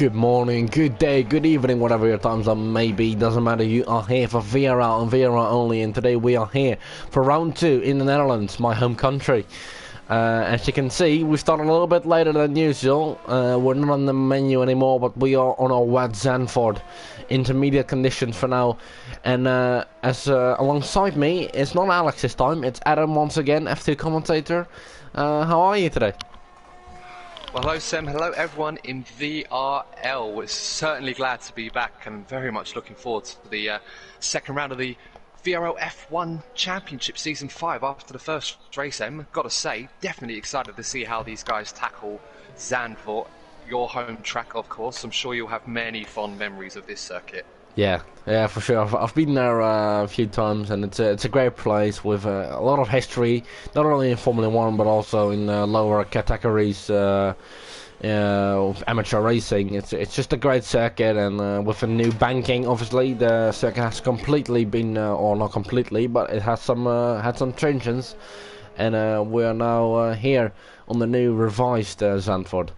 Good morning, good day, good evening, whatever your time zone may be. Doesn't matter, you are here for VRL and VRL only, and today we are here for round 2 in the Netherlands, my home country. As you can see, we started a little bit later than usual. We're not on the menu anymore, but we are on our wet Zandvoort. Intermediate conditions for now. And alongside me, it's not Alex this time, it's Adam once again, F2 commentator. How are you today? Well, hello Sam, hello everyone in VRL. We're certainly glad to be back and very much looking forward to the second round of the Vrl F1 Championship Season 5 after the first race. Got to say, definitely excited to see how these guys tackle Zandvoort, your home track of course. I'm sure you'll have many fond memories of this circuit. Yeah, for sure. I've been there a few times, and it's a great place with a lot of history, not only in Formula 1 but also in lower categories of amateur racing. It's just a great circuit, and with a new banking, obviously the circuit has completely been, or not completely, but it has had some changes, and we are now here on the new revised Zandvoort.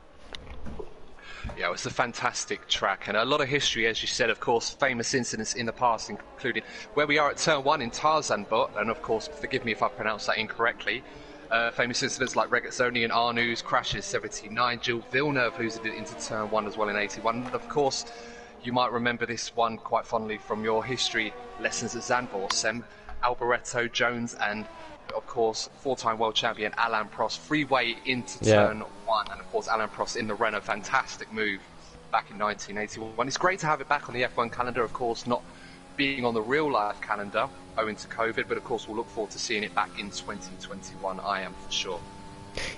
Yeah, it's a fantastic track and a lot of history, as you said, of course, famous incidents in the past, including where we are at turn 1 in Tarzanbot, and of course, forgive me if I pronounce that incorrectly, famous incidents like Regazzoni and Arnoux, crashes 79, Gilles Villeneuve losing it into turn 1 as well in 81, and of course, you might remember this one quite fondly from your history lessons at Zandvoort, Sem, Alboreto Jones and of course, four-time world champion Alain Prost, freeway into turn 1, and of course Alain Prost in the Renault, fantastic move back in 1981. It's great to have it back on the F1 calendar, of course, not being on the real-life calendar owing to COVID, but of course we'll look forward to seeing it back in 2021, I am for sure.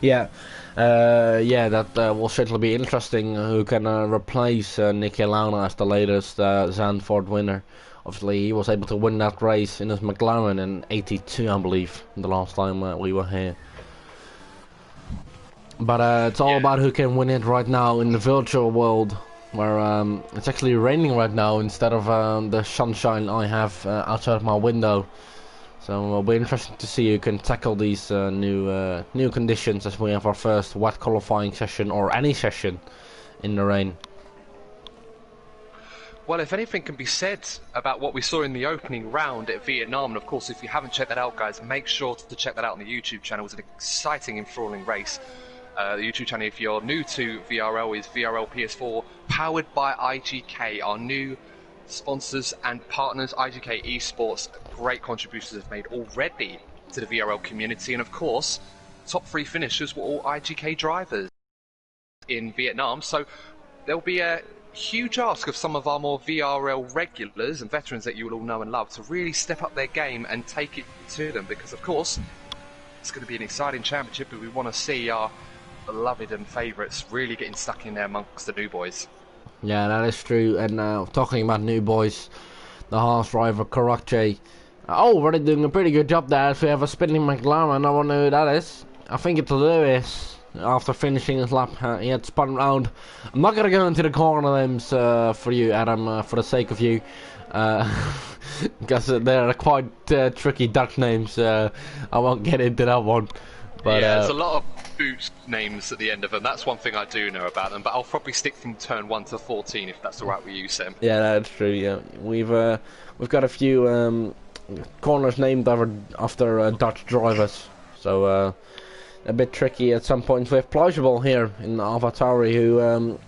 Yeah, that will certainly be interesting, who can replace Niki Lauda as the latest Zandvoort winner. Obviously, he was able to win that race in his McLaren in '82, I believe, the last time we were here. But it's all about who can win it right now in the virtual world, where it's actually raining right now instead of the sunshine I have outside of my window. So it'll be interesting to see who can tackle these new conditions as we have our first wet qualifying session, or any session, in the rain. Well, if anything can be said about what we saw in the opening round at Vietnam, and of course if you haven't checked that out, guys, make sure to check that out on the YouTube channel. It was an exciting, enthralling race. The YouTube channel, if you're new to VRL, is VRL PS4, powered by IGK, our new sponsors and partners. IGK Esports, great contributions have made already to the VRL community, and of course, top 3 finishers were all IGK drivers in Vietnam, so there'll be a huge ask of some of our more VRL regulars and veterans that you will all know and love to really step up their game and take it to them, because of course it's going to be an exciting championship, and we want to see our beloved and favourites really getting stuck in there amongst the new boys. Yeah, that is true. And talking about new boys, the Haas driver Karache, already doing a pretty good job there. If we have a spinning McLaren, I wonder who that is. I think it's Lewis. After finishing his lap, he had spun round. I'm not going to go into the corner names for you, Adam, for the sake of you. Because they're quite tricky Dutch names. I won't get into that one. But, yeah, there's a lot of boot names at the end of them. That's one thing I do know about them. But I'll probably stick from turn 1 to 14 if that's alright with you, Sam. Yeah, that's true, yeah. We've got a few corners named after Dutch drivers. So, a bit tricky at some points with Plausible here in AlphaTauri, who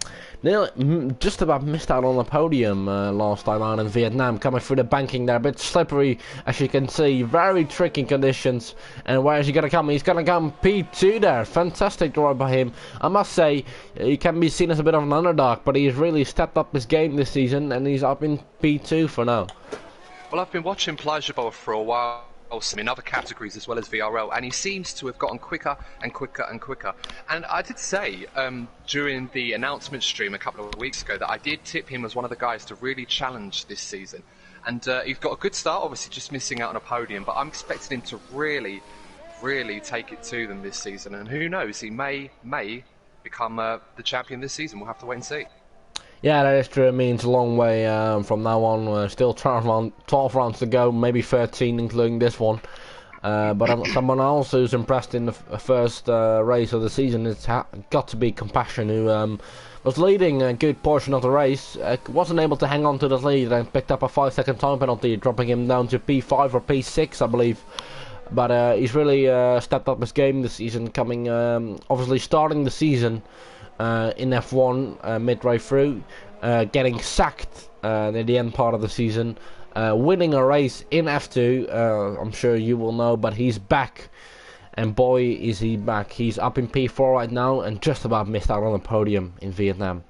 just about missed out on the podium last time out in Vietnam, coming through the banking there, a bit slippery as you can see, very tricky conditions. And where is he going to come? He's going to come P2 there, fantastic drive by him. I must say, he can be seen as a bit of an underdog, but he's really stepped up his game this season, and he's up in P2 for now. Well, I've been watching Plausible for a while, in other categories as well as VRL, and he seems to have gotten quicker and quicker and quicker. And I did say during the announcement stream a couple of weeks ago that I did tip him as one of the guys to really challenge this season, and he's got a good start, obviously just missing out on a podium, but I'm expecting him to really take it to them this season, and who knows, he may become the champion this season. We'll have to wait and see. Yeah, that is true. It means a long way from now on. Still 12 rounds to go, maybe 13 including this one. Someone else who's impressed in the first race of the season has got to be Compassion, who was leading a good portion of the race, wasn't able to hang on to the lead and picked up a 5-second time penalty, dropping him down to P5 or P6, I believe. But he's really stepped up his game this season, coming obviously starting the season in F1 midway through, getting sacked near the end part of the season, winning a race in F2, I'm sure you will know, but he's back, and boy is he back. He's up in P4 right now and just about missed out on the podium in Vietnam.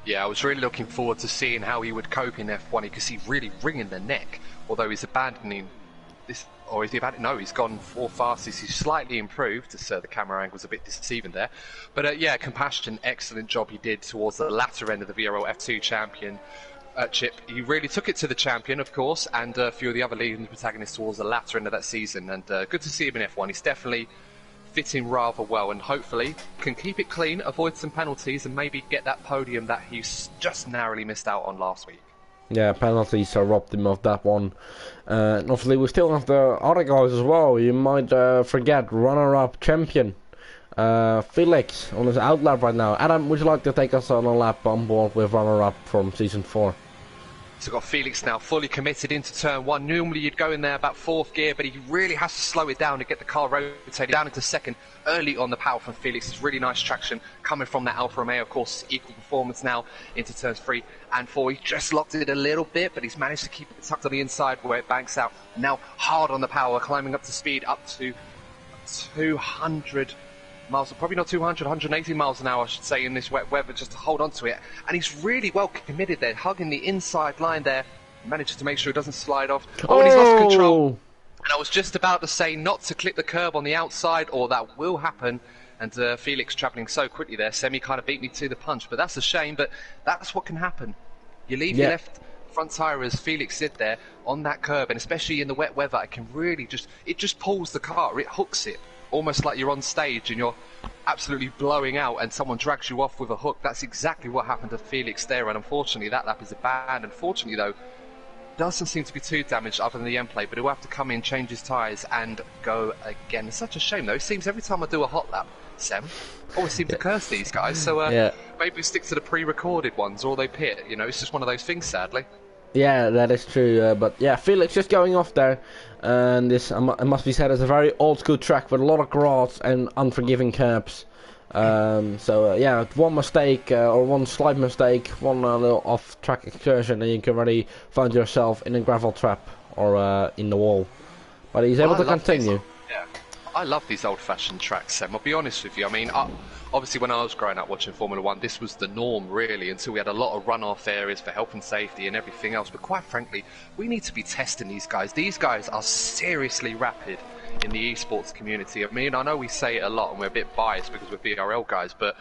Yeah, I was really looking forward to seeing how he would cope in F1 because he's really wringing the neck, although he's abandoning this, or is he about? No, he's gone 4 fastest. He's slightly improved. The camera angle's a bit deceiving there, but yeah, Compassion, excellent job he did towards the latter end of the VRL F2 champion. Chip, he really took it to the champion, of course, and a few of the other leading protagonists towards the latter end of that season. And good to see him in F1. He's definitely fitting rather well, and hopefully can keep it clean, avoid some penalties, and maybe get that podium that he's just narrowly missed out on last week. Yeah, penalties robbed him of that one. And obviously, we still have the other guys as well. You might forget runner-up champion Felix on his outlap right now. Adam, would you like to take us on a lap on board with runner-up from season 4? So we've got Felix now fully committed into turn 1. Normally you'd go in there about 4th gear, but he really has to slow it down to get the car rotated down into 2nd. Early on the power from Felix, it's really nice traction coming from that Alfa Romeo, of course, equal performance now into turns 3 and 4. He just locked it a little bit, but he's managed to keep it tucked on the inside where it banks out. Now hard on the power, climbing up to speed up to 200 miles, probably not 200, 180 miles an hour, I should say, in this wet weather, just to hold on to it. And he's really well committed there, hugging the inside line there, manages to make sure it doesn't slide off. Oh, and he's lost control. And I was just about to say not to clip the curb on the outside, or that will happen. And Felix travelling so quickly there, Semi kind of beat me to the punch, but that's a shame, but that's what can happen. You leave your left front tyre, as Felix did there, on that curb, and especially in the wet weather, it can really just pulls the car, it hooks it. Almost like you're on stage and you're absolutely blowing out and someone drags you off with a hook. That's exactly what happened to Felix there, and unfortunately that lap is abandoned. Unfortunately though, doesn't seem to be too damaged other than the end plate, but he'll have to come in, change his tyres and go again. It's such a shame though. It seems every time I do a hot lap, Sam, I always seem to curse these guys, so maybe we stick to the pre-recorded ones or they pit. You know, it's just one of those things, sadly. Yeah, that is true, but yeah, Felix just going off there, and this, it must be said, is a very old school track with a lot of grass and unforgiving curbs. Yeah, one mistake, or one slight mistake, one little off-track excursion, and you can already find yourself in a gravel trap or in the wall. But he's able to continue. Yeah, I love these old-fashioned tracks, Sam. I'll be honest with you. I mean, obviously when I was growing up watching Formula 1, this was the norm, really, until we had a lot of run-off areas for health and safety and everything else. But quite frankly, we need to be testing these guys. These guys are seriously rapid in the esports community. I mean, I know we say it a lot and we're a bit biased because we're VRL guys, but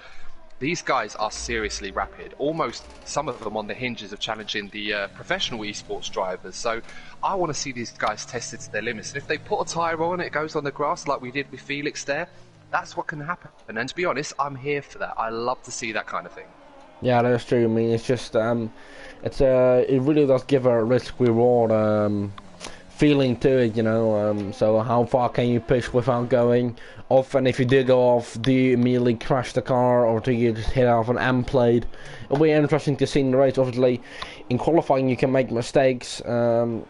these guys are seriously rapid, almost some of them on the hinges of challenging the professional esports drivers. So I want to see these guys tested to their limits, and if they put a tyre on, it goes on the grass like we did with Felix there, that's what can happen. And to be honest, I'm here for that. I love to see that kind of thing. Yeah, that's true. I mean, it's just it really does give a risk-reward feeling to it, you know. So how far can you push without going off, and if you do go off, do you immediately crash the car, or do you just hit off an M plate? It'll be interesting to see in the race. Obviously in qualifying you can make mistakes, and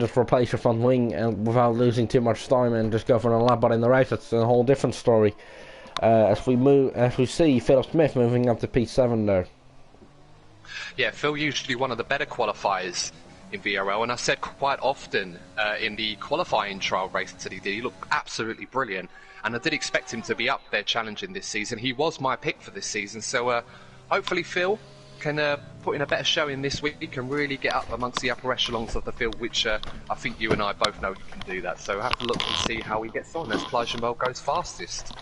just replace your front wing and without losing too much time and just go for a lap. But in the race that's a whole different story, as we see Philip Smith moving up to P7 there. Yeah, Phil usually one of the better qualifiers in VRL, and I said quite often in the qualifying trial race that he did, he looked absolutely brilliant, and I did expect him to be up there challenging this season. He was my pick for this season, so hopefully Phil can put in a better showing this week and really get up amongst the upper echelons of the field, which I think you and I both know he can do that. So have to look and see how he gets on as Plajamel goes fastest.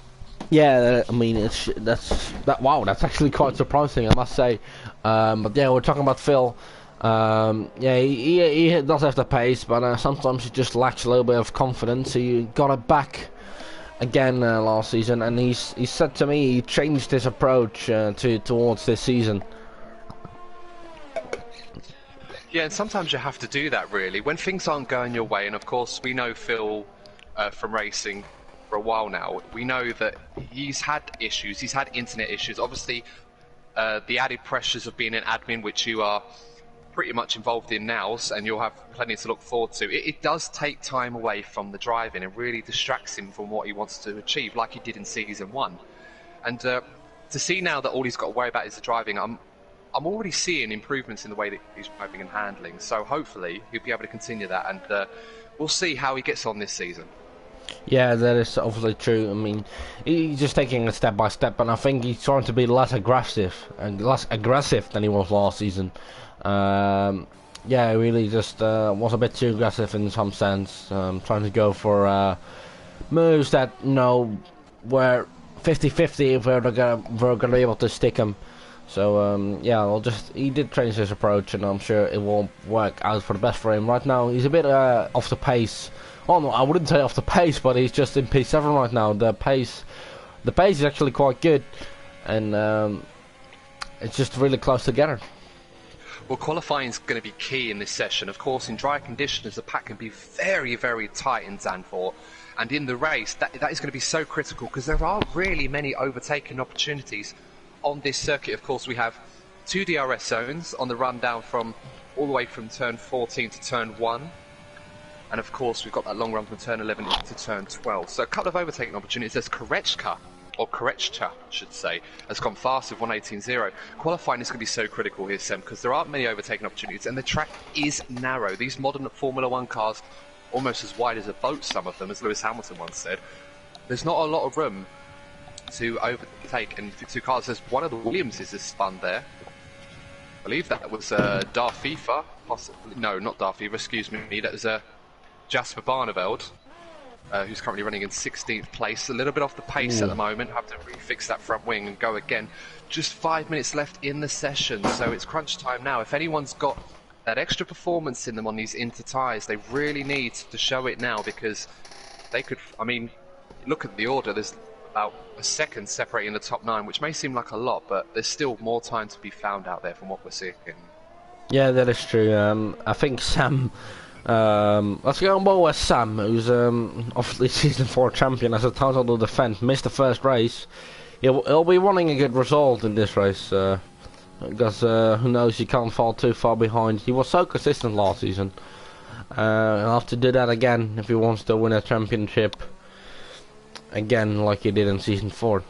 Yeah, I mean, wow, that's actually quite surprising, I must say. But yeah, we're talking about Phil. Yeah, he does have the pace, but sometimes he just lacks a little bit of confidence. He got it back again last season, and he said to me he changed his approach towards this season. Yeah, and sometimes you have to do that, really, when things aren't going your way. And of course, we know Phil from racing for a while now. We know that he's had issues. He's had internet issues. Obviously, the added pressures of being an admin, which you are pretty much involved in now, and you'll have plenty to look forward to. It does take time away from the driving and really distracts him from what he wants to achieve, like he did in Season 1. And to see now that all he's got to worry about is the driving, I'm already seeing improvements in the way that he's driving and handling, so hopefully he'll be able to continue that, and we'll see how he gets on this season. Yeah, that is obviously true. I mean, he's just taking it step by step, and I think he's trying to be less aggressive than he was last season. Yeah, he really just was a bit too aggressive in some sense, trying to go for moves that, you know, were 50-50 if we're gonna be able to stick him. So yeah, he did change his approach, and I'm sure it will work out for the best for him. Right now, he's a bit off the pace. Oh no, I wouldn't say off the pace, but he's just in P7 right now. The pace is actually quite good, and it's just really close together. Well, qualifying is going to be key in this session. Of course, in dry conditions, the pack can be very, very tight in Zandvoort. And in the race, that is going to be so critical, because there are really many overtaking opportunities on this circuit. Of course, we have 2 DRS zones on the run down from all the way from turn 14 to turn 1. And of course, we've got that long run from turn 11 to turn 12. So a couple of overtaking opportunities. There's Korechka, I should say, has gone fast with 1:18.0. Qualifying is going to be so critical here, Sam, because there aren't many overtaking opportunities, and the track is narrow. These modern Formula 1 cars, almost as wide as a boat, some of them, as Lewis Hamilton once said. There's not a lot of room to overtake, and 2 cars. There's one of the Williamses is spun there. I believe that was Darfifa, possibly. No, not Darfifa, excuse me. That was Jasper Barneveld, who's currently running in 16th place. A little bit off the pace at the moment. Have to refix that front wing and go again. Just 5 minutes left in the session, so it's crunch time now. If anyone's got that extra performance in them on these inter tyres, they really need to show it now, because they could, I mean, look at the order. There's about a second separating the top 9, which may seem like a lot, but there's still more time to be found out there from what we're seeing. Yeah, that is true. I think Sam... let's go on board with Sam, who's obviously Season 4 champion, has a title to defend. Missed the first race. He'll be wanting a good result in this race, because who knows, he can't fall too far behind. He was so consistent last season. He'll have to do that again if he wants to win a championship again, like he did in Season 4.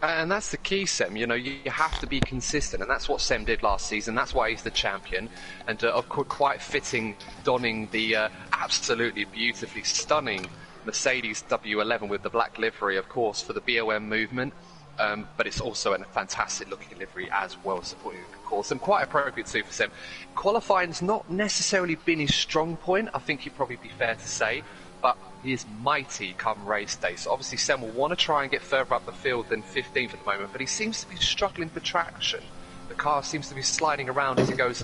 And that's the key, Sem. You know, you have to be consistent, and that's what Sem did last season. That's why he's the champion, and of course, quite fitting, donning the absolutely beautifully stunning Mercedes W11 with the black livery, of course, for the BOM movement. But it's also a fantastic looking livery as well, supporting, of course, and quite appropriate too for Sem. Qualifying's not necessarily been his strong point, I think you'd probably be fair to say, but he is mighty come race day. So obviously Sem will want to try and get further up the field than 15th at the moment, but he seems to be struggling for traction. The car seems to be sliding around as he goes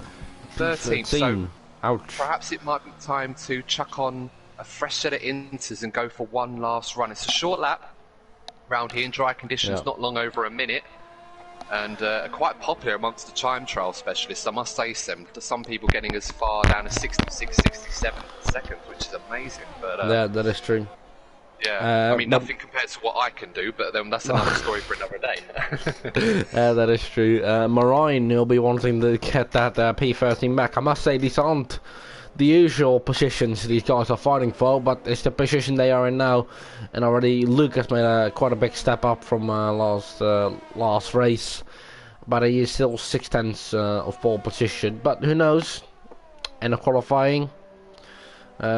13th, so ouch. Perhaps it might be time to chuck on a fresh set of inters and go for one last run. It's a short lap round here in dry conditions, not long over a minute, and quite popular amongst the time trial specialists, I must say. Some people getting as far down as 66, 67 seconds, which is amazing. But yeah, that is true. Yeah, I mean, nothing compared to what I can do, but then that's another story for another day. That is true. Marine will be wanting to get that P13 back. I must say, these aren't the usual positions these guys are fighting for, but it's the position they are in now. And already Luke has made quite a big step up from last race, but he is still 6/10 of pole position. But who knows? In the qualifying,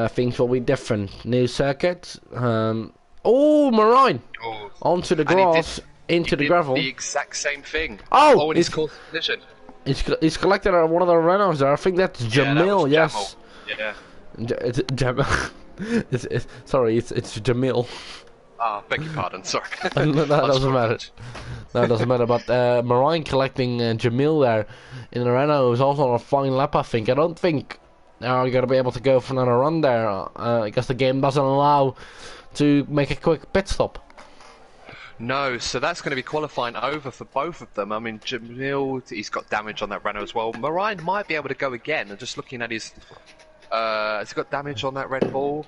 things will be different. New circuit. Oh, Marine! Oh. Onto the grass, into the gravel. The exact same thing. Oh, and he's caused collision. He's collected one of the Renaults there. I think that's Jamil. Yeah, yes. Yeah. It's Jamil. Sorry, it's Jamil. Ah, beg your pardon. Sorry. No, that doesn't matter. That doesn't matter. But Marine collecting Jamil there in the Renault was also on a fine lap, I think. I don't think you're gonna be able to go for another run there. I guess the game doesn't allow to make a quick pit stop. No, so that's going to be qualifying over for both of them. I mean, Jamil, he's got damage on that Renault as well. Marine might be able to go again. And just looking at his, has he got damage on that Red Bull?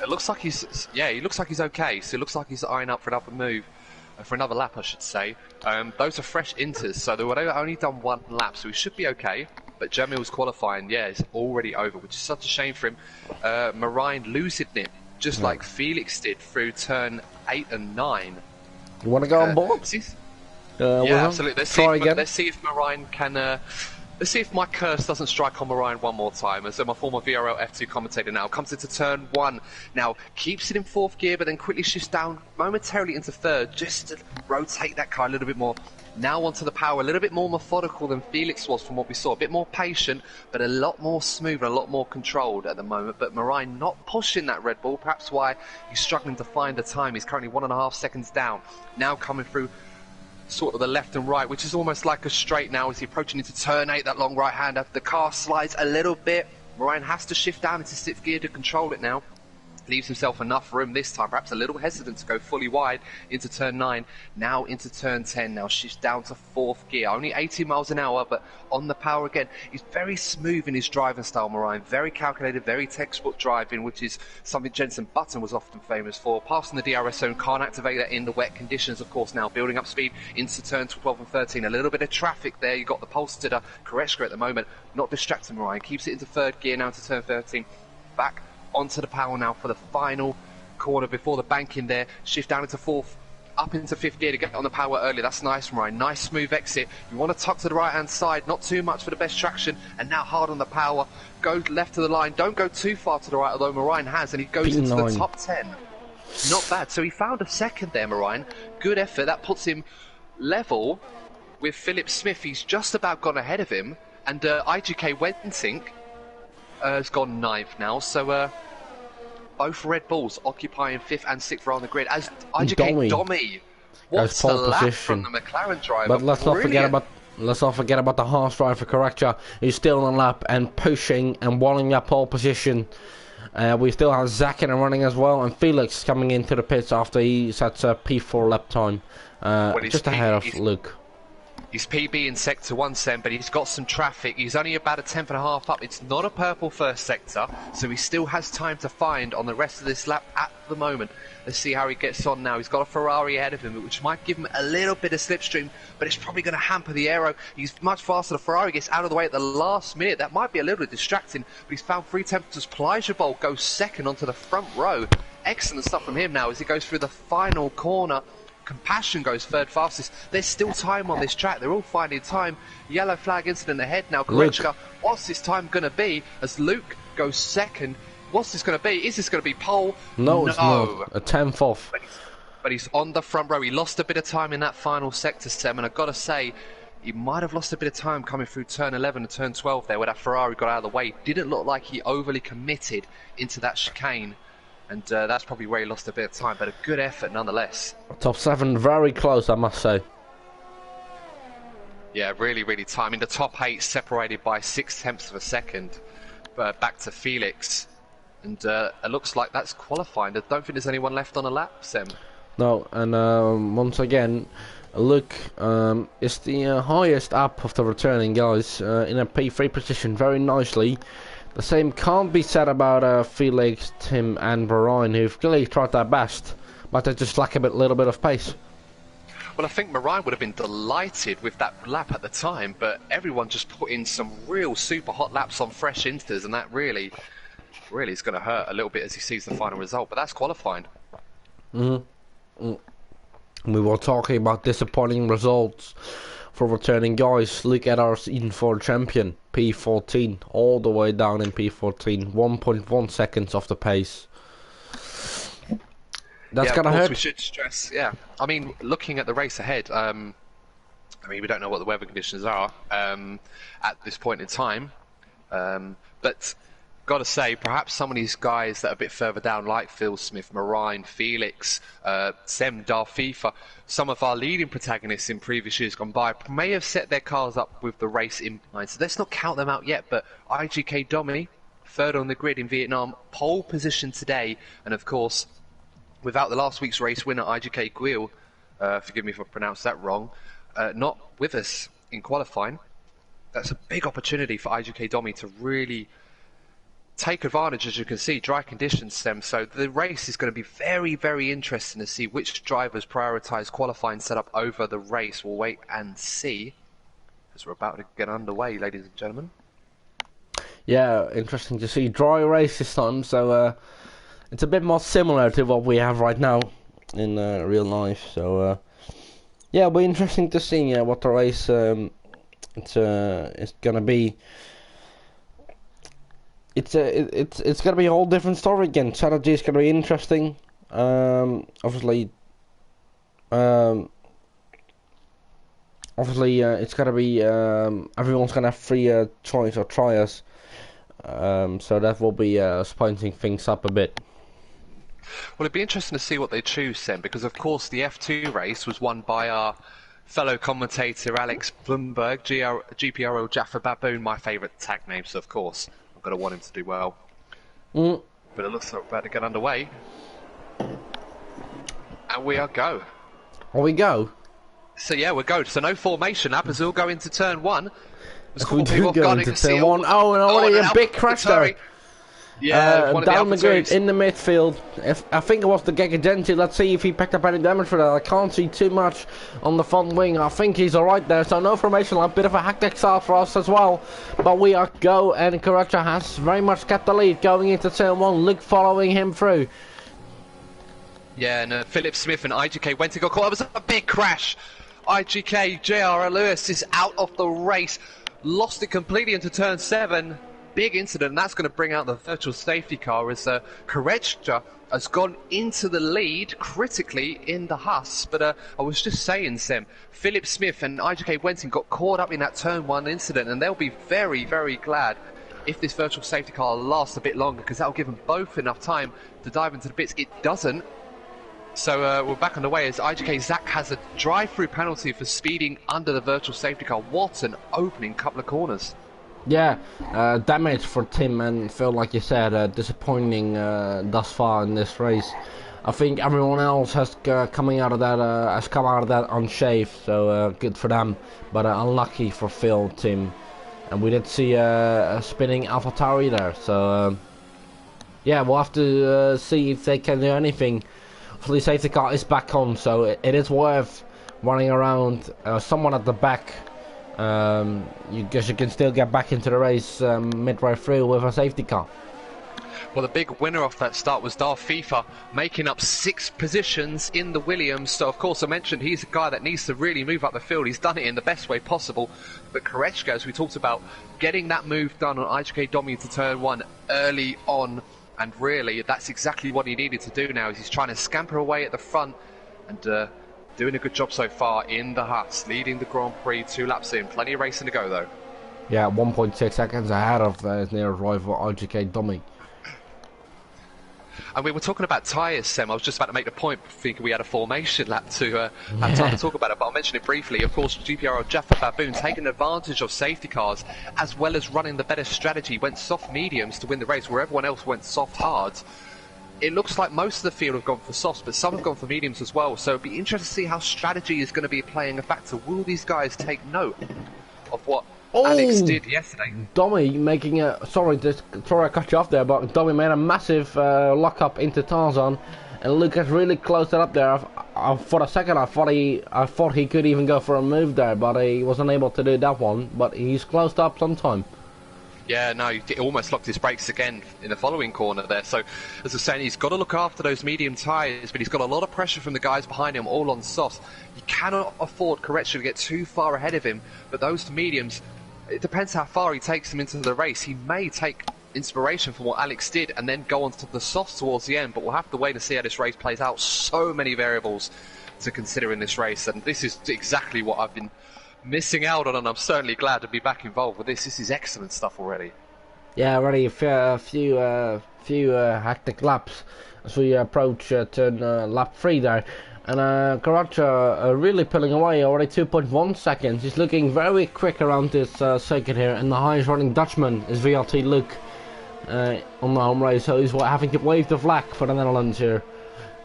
It looks like he's, yeah, he looks like he's okay. So it looks like he's eyeing up for another move, for another lap, I should say. Those are fresh inters, so they would have only done one lap, so he should be okay. But Jamil's qualifying, yeah, it's already over, which is such a shame for him. Marine losing it, just like Felix did through turn 8 and 9. You want to go on board? Yeah, absolutely. Let's see if Marine can. Let's see if my curse doesn't strike on Marine one more time. As my former VRL F2 commentator now comes into turn 1. Now keeps it in 4th gear, but then quickly shifts down momentarily into 3rd, just to rotate that car a little bit more. Now onto the power, a little bit more methodical than Felix was from what we saw. A bit more patient, but a lot more smooth and a lot more controlled at the moment. But Marine not pushing that Red Bull, perhaps why he's struggling to find the time. He's currently 1.5 seconds down. Now coming through sort of the left and right, which is almost like a straight now as he's approaching into turn 8, that long right hander. The car slides a little bit. Marine has to shift down into 6th gear to control it now. Leaves himself enough room this time, perhaps a little hesitant to go fully wide into turn 9, now into turn 10, now shifts down to 4th gear, only 80 miles an hour, but on the power again. He's very smooth in his driving style, Marine, very calculated, very textbook driving, which is something Jenson Button was often famous for. Passing the DRS zone, can't activate that in the wet conditions, of course. Now building up speed into turn 12 and 13, a little bit of traffic there. You've got the pulse to the Koreshka at the moment, not distracting Marine, keeps it into 3rd gear now into turn 13, back onto the power now for the final corner before the banking there. Shift down into 4th, up into 5th gear to get on the power early. That's nice, Marine. Nice smooth exit. You want to tuck to the right hand side, not too much for the best traction, and now hard on the power. Go left to the line, don't go too far to the right, although Marine has, and he goes into the top 10. Not bad. So he found a second there, Marine. Good effort. That puts him level with Philip Smith. He's just about gone ahead of him, and IGK Wentink has gone 9th now, so both Red Bulls occupying 5th and 6th row on the grid. As IGK Domi, what's the lap from the McLaren driver? But let's not forget about the Haas driver Corrector, who's still on lap and pushing and wanting that pole position. We still have Zach in running as well, and Felix coming into the pits after he sets a P4 lap time, just ahead of Luke. He's PB in sector 1, Sem, but he's got some traffic. He's only about a 10.5 up. It's not a purple first sector, so he still has time to find on the rest of this lap at the moment. Let's see how he gets on now. He's got a Ferrari ahead of him, which might give him a little bit of slipstream, but it's probably going to hamper the aero. He's much faster. The Ferrari gets out of the way at the last minute. That might be a little bit distracting, but he's found 3 temperatures. Plajabol goes second onto the front row. Excellent stuff from him now as he goes through the final corner. Compassion goes 3rd fastest. There's still time on this track. They're all finding time. Yellow flag incident ahead now. Korechka, what's this time going to be as Luke goes 2nd? What's this going to be? Is this going to be pole? No, it's not. A 10th off. But he's on the front row. He lost a bit of time in that final sector, Sam, and I've got to say, he might have lost a bit of time coming through turn 11 and turn 12 there where that Ferrari got out of the way. Didn't look like he overly committed into that chicane. And that's probably where he lost a bit of time, but a good effort nonetheless. Top 7, very close, I must say. Yeah, really, really tight. I mean, the top 8 separated by 0.6 of a second. Back to Felix. And it looks like that's qualifying. I don't think there's anyone left on a lap, Sem. No, and once again, Luke is the highest up of the returning guys in a P3 position very nicely. The same can't be said about Felix, Tim and Marine, who've clearly tried their best, but they just lack a little bit of pace. Well, I think Marine would have been delighted with that lap at the time, but everyone just put in some real super hot laps on fresh inters, and that really is going to hurt a little bit as he sees the final result, but that's qualifying. We were talking about disappointing results for returning guys. Look at our Season 4 champion, P14, all the way down in P14, 1.1 seconds off the pace. That's gonna hurt. We should stress, yeah. I mean, looking at the race ahead, I mean, we don't know what the weather conditions are at this point in time, but got to say, perhaps some of these guys that are a bit further down, like Phil Smith, Marine, Felix, Sem, Darfifa, some of our leading protagonists in previous years gone by, may have set their cars up with the race in mind. So let's not count them out yet, but IGK Domi, 3rd on the grid in Vietnam, pole position today, and of course, without the last week's race winner, IGK Guil, Forgive me if I pronounced that wrong. Not with us in qualifying. That's a big opportunity for IGK Domi to really take advantage. As you can see, dry conditions stem, so the race is going to be very, very interesting to see which drivers prioritise qualifying setup over the race. We'll wait and see as we're about to get underway, ladies and gentlemen. Yeah, interesting to see dry race this time, so it's a bit more similar to what we have right now in real life, so yeah, it'll be interesting to see what the race it's gonna be. It's gonna be a whole different story again. Strategy is gonna be interesting. Obviously, it's gonna be everyone's gonna have free choice or tries. So that will be spicing things up a bit. Well, it'd be interesting to see what they choose then, because of course the F2 race was won by our fellow commentator Alex Bloomberg, GPRO Jaffa Baboon, my favourite tag name, so of course I'm going to want him to do well. But it looks like we're about to get underway. And we are go. Here we go. So yeah, we're go. So no formation lap as we'll go into turn one. We do go into turn one. Oh, and already a big crash there. Yeah, down the grid in the midfield. I think it was the Gagagenti. Let's see if he picked up any damage for that. I can't see too much on the front wing. I think he's alright there. So no formation lap. Bit of a hectic start for us as well. But we are go, and Karacha has very much kept the lead going into turn one. Luke following him through. Yeah, and Philip Smith and IGK went to go call. It was a big crash. IGK, JR Lewis is out of the race. Lost it completely into turn 7. Big incident, and that's going to bring out the virtual safety car as Korechka has gone into the lead critically in the Haas. But I was just saying, Sam, Philip Smith and IGK Wenting got caught up in that turn 1 incident, and they'll be very, very glad if this virtual safety car lasts a bit longer, because that'll give them both enough time to dive into the bits. It doesn't. So we're back on the way as IGK Zach has a drive-through penalty for speeding under the virtual safety car. What an opening couple of corners. Yeah, damage for Tim and Phil, like you said, disappointing thus far in this race. I think everyone else has come out of that unshaved, so good for them. But unlucky for Phil, Tim, and we did see a spinning AlphaTauri there. So yeah, we'll have to see if they can do anything. Hopefully, safety car is back on, so it is worth running around someone at the back. You can still get back into the race midway through with a safety car. Well, the big winner off that start was Darth FIFA, making up 6 positions in the Williams. So, of course, I mentioned he's a guy that needs to really move up the field. He's done it in the best way possible. But Korechka, as we talked about, getting that move done on IGK Domi to turn 1 early on. And really, that's exactly what he needed to do now. Is he's trying to scamper away at the front and doing a good job so far in the Haas, leading the Grand Prix 2 laps in. Plenty of racing to go, though. Yeah, 1.6 seconds ahead of his nearest rival, IGK Domi. And we were talking about tyres, Sam. I was just about to make the point, thinking we had a formation lap to have time to talk about it, but I'll mention it briefly. Of course, GPR Jaffa Baboon taking advantage of safety cars, as well as running the better strategy, went soft mediums to win the race, where everyone else went soft hards. It looks like most of the field have gone for softs, but some have gone for mediums as well. So it'll be interesting to see how strategy is going to be playing a factor. Will these guys take note of what Alex did yesterday? Domi making a... Sorry I cut you off there, but Domi made a massive lock-up into Tarzan, and Lucas really closed it up there. For a second, I thought he could even go for a move there, but he wasn't able to do that one. But he's closed up sometime. Yeah, no, he almost locked his brakes again in the following corner there. So, as I was saying, he's got to look after those medium tyres, but he's got a lot of pressure from the guys behind him, all on softs. You cannot afford Korechka to get too far ahead of him, but those mediums, it depends how far he takes them into the race. He may take inspiration from what Alex did and then go on to the softs towards the end, but we'll have to wait and see how this race plays out. So many variables to consider in this race, and this is exactly what I've been missing out on, and I'm certainly glad to be back involved with this. This is excellent stuff already. Yeah, already a few hectic laps as we approach turn lap 3 there. And Karacha really pulling away, already 2.1 seconds. He's looking very quick around this circuit here, and the highest running Dutchman is VLT Luke on the home race, so he's having to wave the flag for the Netherlands here.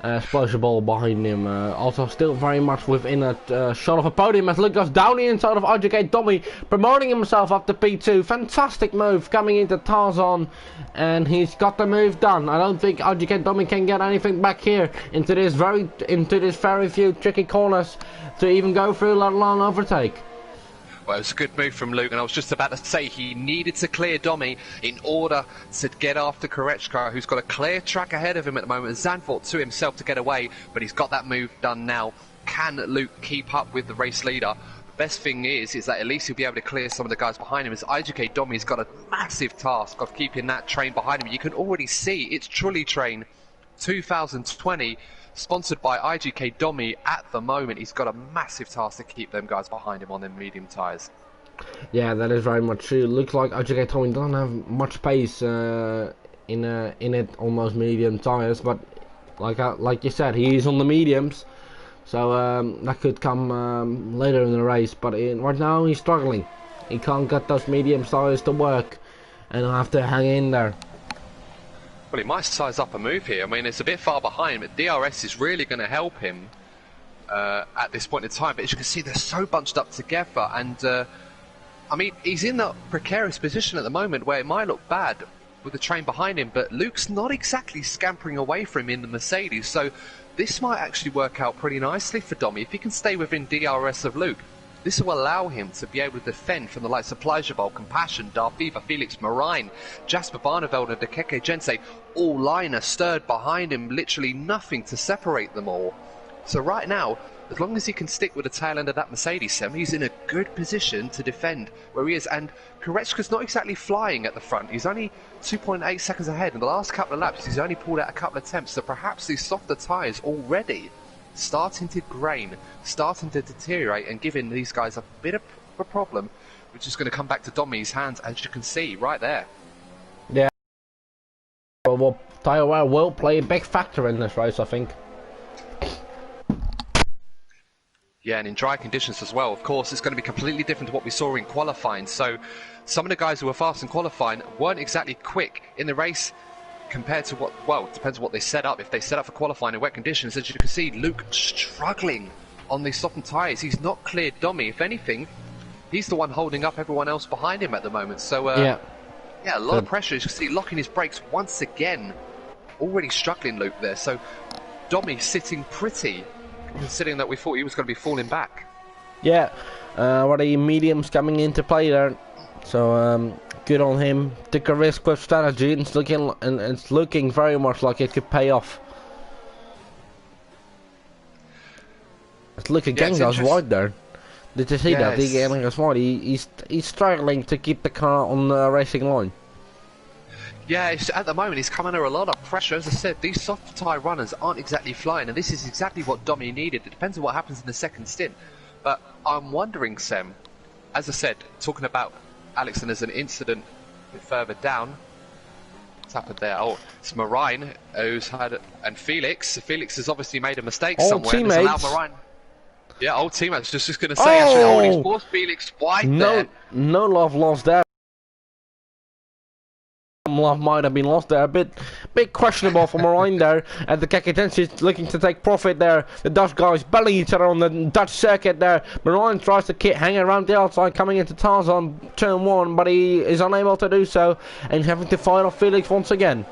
explosive ball behind him. Also still very much within a shot of a podium as Luke goes down the inside of RGK Domi, promoting himself up to P2. Fantastic move coming into Tarzan, and he's got the move done. I don't think RGK Domi can get anything back here into this very few tricky corners to even go through, let alone overtake. Well, it was a good move from Luke, and I was just about to say he needed to clear Domi in order to get after Korechka, who's got a clear track ahead of him at the moment. Zandvoort to himself to get away, but he's got that move done now. Can Luke keep up with the race leader? The best thing is that at least he'll be able to clear some of the guys behind him, as IGK Domi's got a massive task of keeping that train behind him. You can already see it's Trolley Train 2020. Sponsored by IGK Domi at the moment. He's got a massive task to keep them guys behind him on their medium tyres. Yeah, that is very much true. Looks like IGK Domi doesn't have much pace in it on those medium tyres, but like you said, he is on the mediums, so that could come later in the race. But right now he's struggling. He can't get those medium tyres to work, and he'll have to hang in there. Well, he might size up a move here. I mean, it's a bit far behind, but DRS is really going to help him at this point in time. But as you can see, they're so bunched up together. And, I mean, he's in that precarious position at the moment where it might look bad with the train behind him, but Luke's not exactly scampering away from him in the Mercedes. So this might actually work out pretty nicely for Domi. If he can stay within DRS of Luke, this will allow him to be able to defend from the likes of Pleijebol, Compassion, Darviva, Felix Marijn, Jasper Barneveld and Dekeke Jense, all liner stirred behind him, literally nothing to separate them all. So right now, as long as he can stick with the tail end of that Mercedes, Sam, he's in a good position to defend where he is. And Korechka's not exactly flying at the front. He's only 2.8 seconds ahead. In the last couple of laps, he's only pulled out a couple of attempts. So perhaps these softer tyres already starting to grain, starting to deteriorate, and giving these guys a bit of a problem, which is going to come back to Domi's hands, as you can see right there. Yeah, well, tyre wear will play a big factor in this race, I think. Yeah, and in dry conditions as well. Of course, it's going to be completely different to what we saw in qualifying. So some of the guys who were fast in qualifying weren't exactly quick in the race compared to what, well, it depends on what they set up. If they set up for qualifying in wet conditions, as you can see, Luke struggling on these softened tyres. He's not cleared Domi. If anything, he's the one holding up everyone else behind him at the moment. So, yeah, a lot of pressure. As you can see, locking his brakes once again. Already struggling, Luke, there. So, Domi sitting pretty, considering that we thought he was going to be falling back. Yeah, what are mediums coming into play there? So, good on him. Took a risk with strategy, and it's looking very much like it could pay off. Let's look again, goes wide there. Did you see that? He goes wide. He's struggling to keep the car on the racing line. Yeah, at the moment he's come under a lot of pressure. As I said, these soft tyre runners aren't exactly flying, and this is exactly what Domi needed. It depends on what happens in the second stint. But I'm wondering, Sam, as I said, talking about Alex, and there's an incident a bit further down. What's happened there? Oh, it's Marijn who's had, and Felix. Felix has obviously made a mistake somewhere. Teammates. Yeah, old teammates. Just going to say, actually, he's forced Felix wide there. No love lost there. Love might have been lost there. A bit questionable for Marijn there. And the Kekitensi is looking to take profit there. The Dutch guys battling each other on the Dutch circuit there. Marijn tries to hang around the outside, coming into Tarzan turn 1, but he is unable to do so, and having to fight off Felix once again.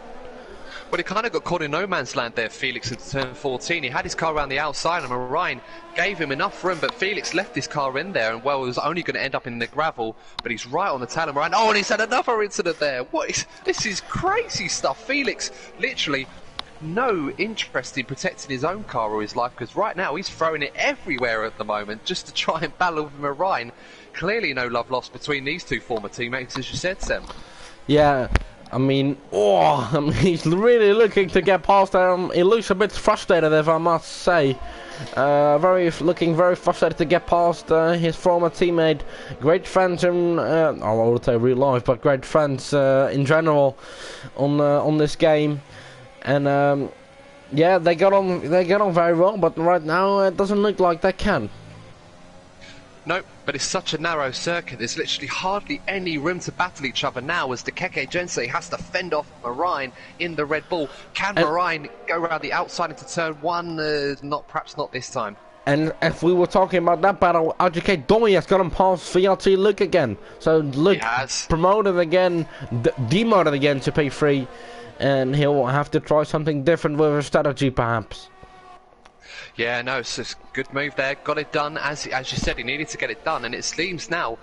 Well, he kind of got caught in no man's land there, Felix, at turn 14. He had his car around the outside, and Marijn gave him enough room, but Felix left his car in there, and, well, it was only going to end up in the gravel, but he's right on the tail of Marijn. Oh, and he's had another incident there. This is crazy stuff. Felix, literally, no interest in protecting his own car or his life, because right now he's throwing it everywhere at the moment, just to try and battle with Marijn. Clearly no love lost between these two former teammates, as you said, Sam. Yeah. I mean, he's really looking to get past them. He looks a bit frustrated, if I must say. Looking very frustrated to get past his former teammate. Great friends in, I would say real life, but great friends in general on this game. And yeah, they got on very well, but right now it doesn't look like they can. No, but it's such a narrow circuit, there's literally hardly any room to battle each other now as the Keke Jensei has to fend off Marine in the Red Bull. Can Marine go around the outside into turn 1? Perhaps not this time. And if we were talking about that battle, RGK Domi has got him past VRT Luke again. So Luke promoted again, demoted again to P3, and he'll have to try something different with his strategy perhaps. Yeah, no, it's a good move there. Got it done. As you said, he needed to get it done. And it seems now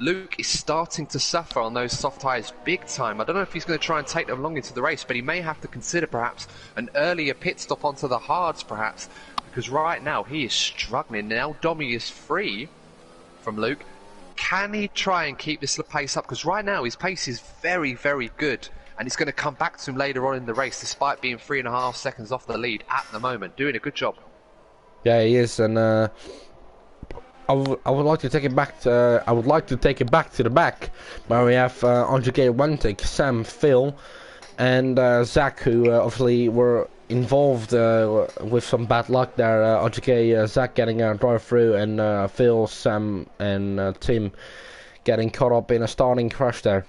Luke is starting to suffer on those soft tyres big time. I don't know if he's going to try and take them along into the race, but he may have to consider perhaps an earlier pit stop onto the hards perhaps. Because right now he is struggling. Now Domi is free from Luke. Can he try and keep this pace up? Because right now his pace is very, very good. And it's going to come back to him later on in the race despite being 3.5 seconds off the lead at the moment. Doing a good job. Yeah, he is, and I would like to take it back to the back, where we have RGK Wentic, Sam, Phil, and Zach, who obviously were involved with some bad luck there. RGK Zach getting a drive through, and Phil, Sam, and Tim getting caught up in a starting crash there.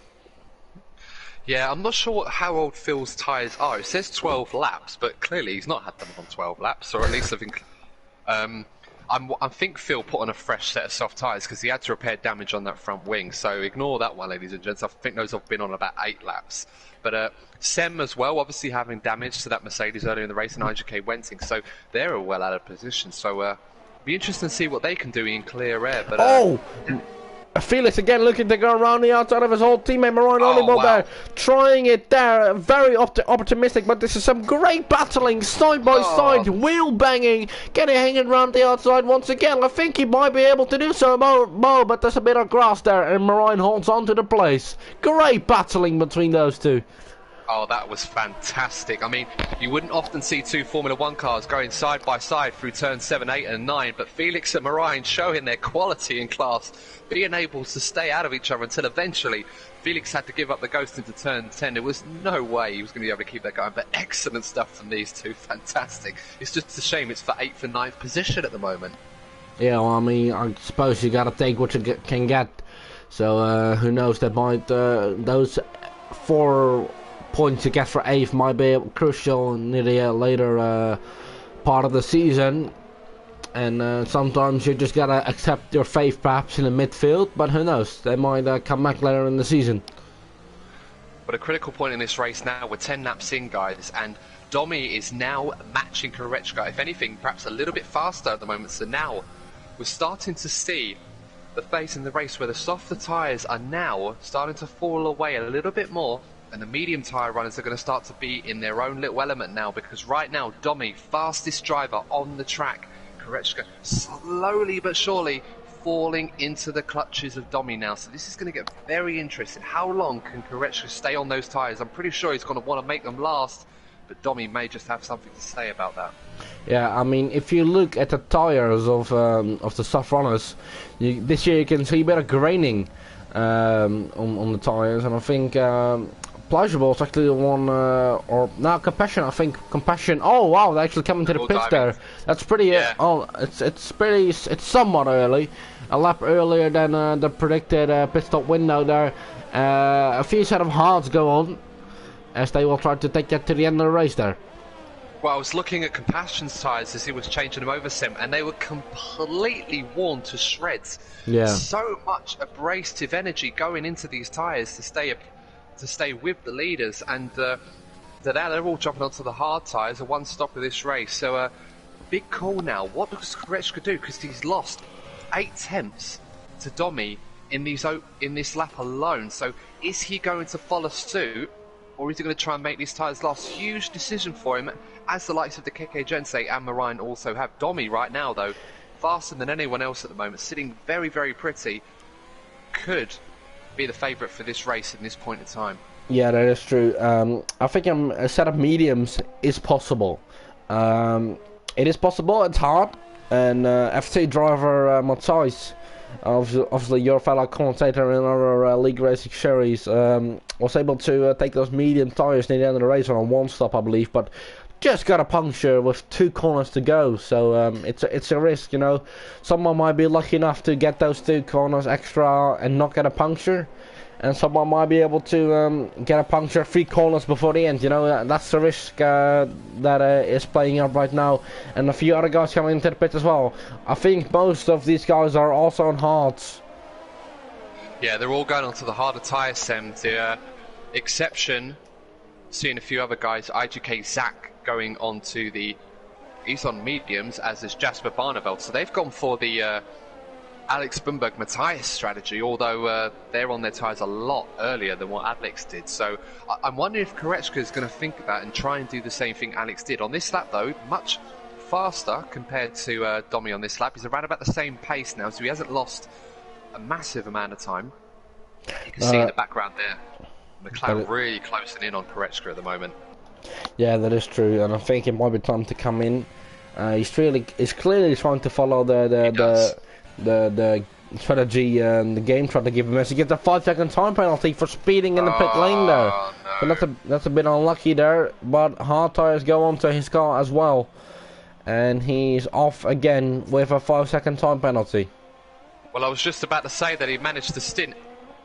Yeah, I'm not sure how old Phil's tyres are. It says 12 laps, but clearly he's not had them on 12 laps, or at least I think. I think Phil put on a fresh set of soft tyres because he had to repair damage on that front wing. So ignore that one, ladies and gents. I think those have been on about 8 laps. But Sem as well, obviously having damage to that Mercedes earlier in the race, and IGK Wenting. So they're well out of position. So be interesting to see what they can do in clear air. But Felix again looking to go around the outside of his old teammate Marine Oliver there, trying it there, very optimistic, but this is some great battling, side by side, wheel banging, getting hanging around the outside once again. I think he might be able to do so, Mo, but there's a bit of grass there, and Marine holds on to the place. Great battling between those two. Oh, that was fantastic. I mean, you wouldn't often see two Formula 1 cars going side by side through turns 7, 8 and 9, but Felix and Marine showing their quality in class, being able to stay out of each other until eventually Felix had to give up the ghost into turn 10. There was no way he was going to be able to keep that going, but excellent stuff from these two. Fantastic. It's just a shame it's for 8th and 9th position at the moment. Yeah, well, I mean, I suppose you got to take what you can get. So, who knows, that might, those 4 points you get for 8th might be crucial near the later part of the season, and sometimes you just gotta accept your fate perhaps in the midfield, but who knows, they might come back later in the season. But a critical point in this race now, we're 10 laps in, guys, and Domi is now matching Korechka, if anything perhaps a little bit faster at the moment. So now we're starting to see the phase in the race where the softer tyres are now starting to fall away a little bit more, and the medium tyre runners are going to start to be in their own little element now, because right now Domi, fastest driver on the track, Korechka slowly but surely falling into the clutches of Domi now. So this is going to get very interesting. How long can Korechka stay on those tyres? I'm pretty sure he's going to want to make them last, but Domi may just have something to say about that. Yeah, I mean, if you look at the tyres of the soft runners, this year you can see a bit of graining on the tyres, and I think Pleasurable is actually the one, or now Compassion. I think Compassion. Oh wow, they actually come into the pits there. That's pretty. Yeah. It's somewhat early, a lap earlier than the predicted pit stop window there. A few set of hards go on, as they will try to take that to the end of the race there. Well, I was looking at Compassion's tyres as he was changing them over, Sim, and they were completely worn to shreds. Yeah. So much abrasive energy going into these tyres to stay with the leaders, and now they're all jumping onto the hard tyres, a one stop of this race. So big call now. What does Korechka do? Because he's lost 8 tenths to Domi in this lap alone. So is he going to follow suit, or is he going to try and make these tyres last? Huge decision for him, as the likes of the Keke Jensei and Marine also have. Domi right now, though, faster than anyone else at the moment, sitting very, very pretty, could be the favourite for this race at this point in time. Yeah, that is true. I think a set of mediums is possible. It is possible, it's hard, and FC driver Matthias, obviously your fellow commentator in our league racing series, was able to take those medium tyres near the end of the race on a one stop, I believe, but just got a puncture with 2 corners to go, so it's a risk, you know. Someone might be lucky enough to get those 2 corners extra and not get a puncture, and someone might be able to get a puncture 3 corners before the end, you know. That's the risk that is playing out right now, and a few other guys coming into the pit as well. I think most of these guys are also on hards. Yeah, they're all going onto the harder tyres, Sam. The exception, seeing a few other guys, IGK Zach going on to he's on mediums, as is Jasper Barneveld. So they've gone for the Alex Bumberg Matthias strategy, although they're on their tyres a lot earlier than what Alex did. So I'm wondering if Korechka is going to think of that and try and do the same thing Alex did. On this lap, though, much faster compared to Domi on this lap. He's around about the same pace now, so he hasn't lost a massive amount of time. You can see in the background there, McLaren really closing in on Korechka at the moment. Yeah, that is true, and I think it might be time to come in. He's clearly trying to follow the strategy and the game, trying to give him. He gets a 5-second time penalty for speeding in the pit lane there. No. So that's a bit unlucky there, but hard tires go onto his car as well, and he's off again with a 5-second time penalty. Well, I was just about to say that he managed to stint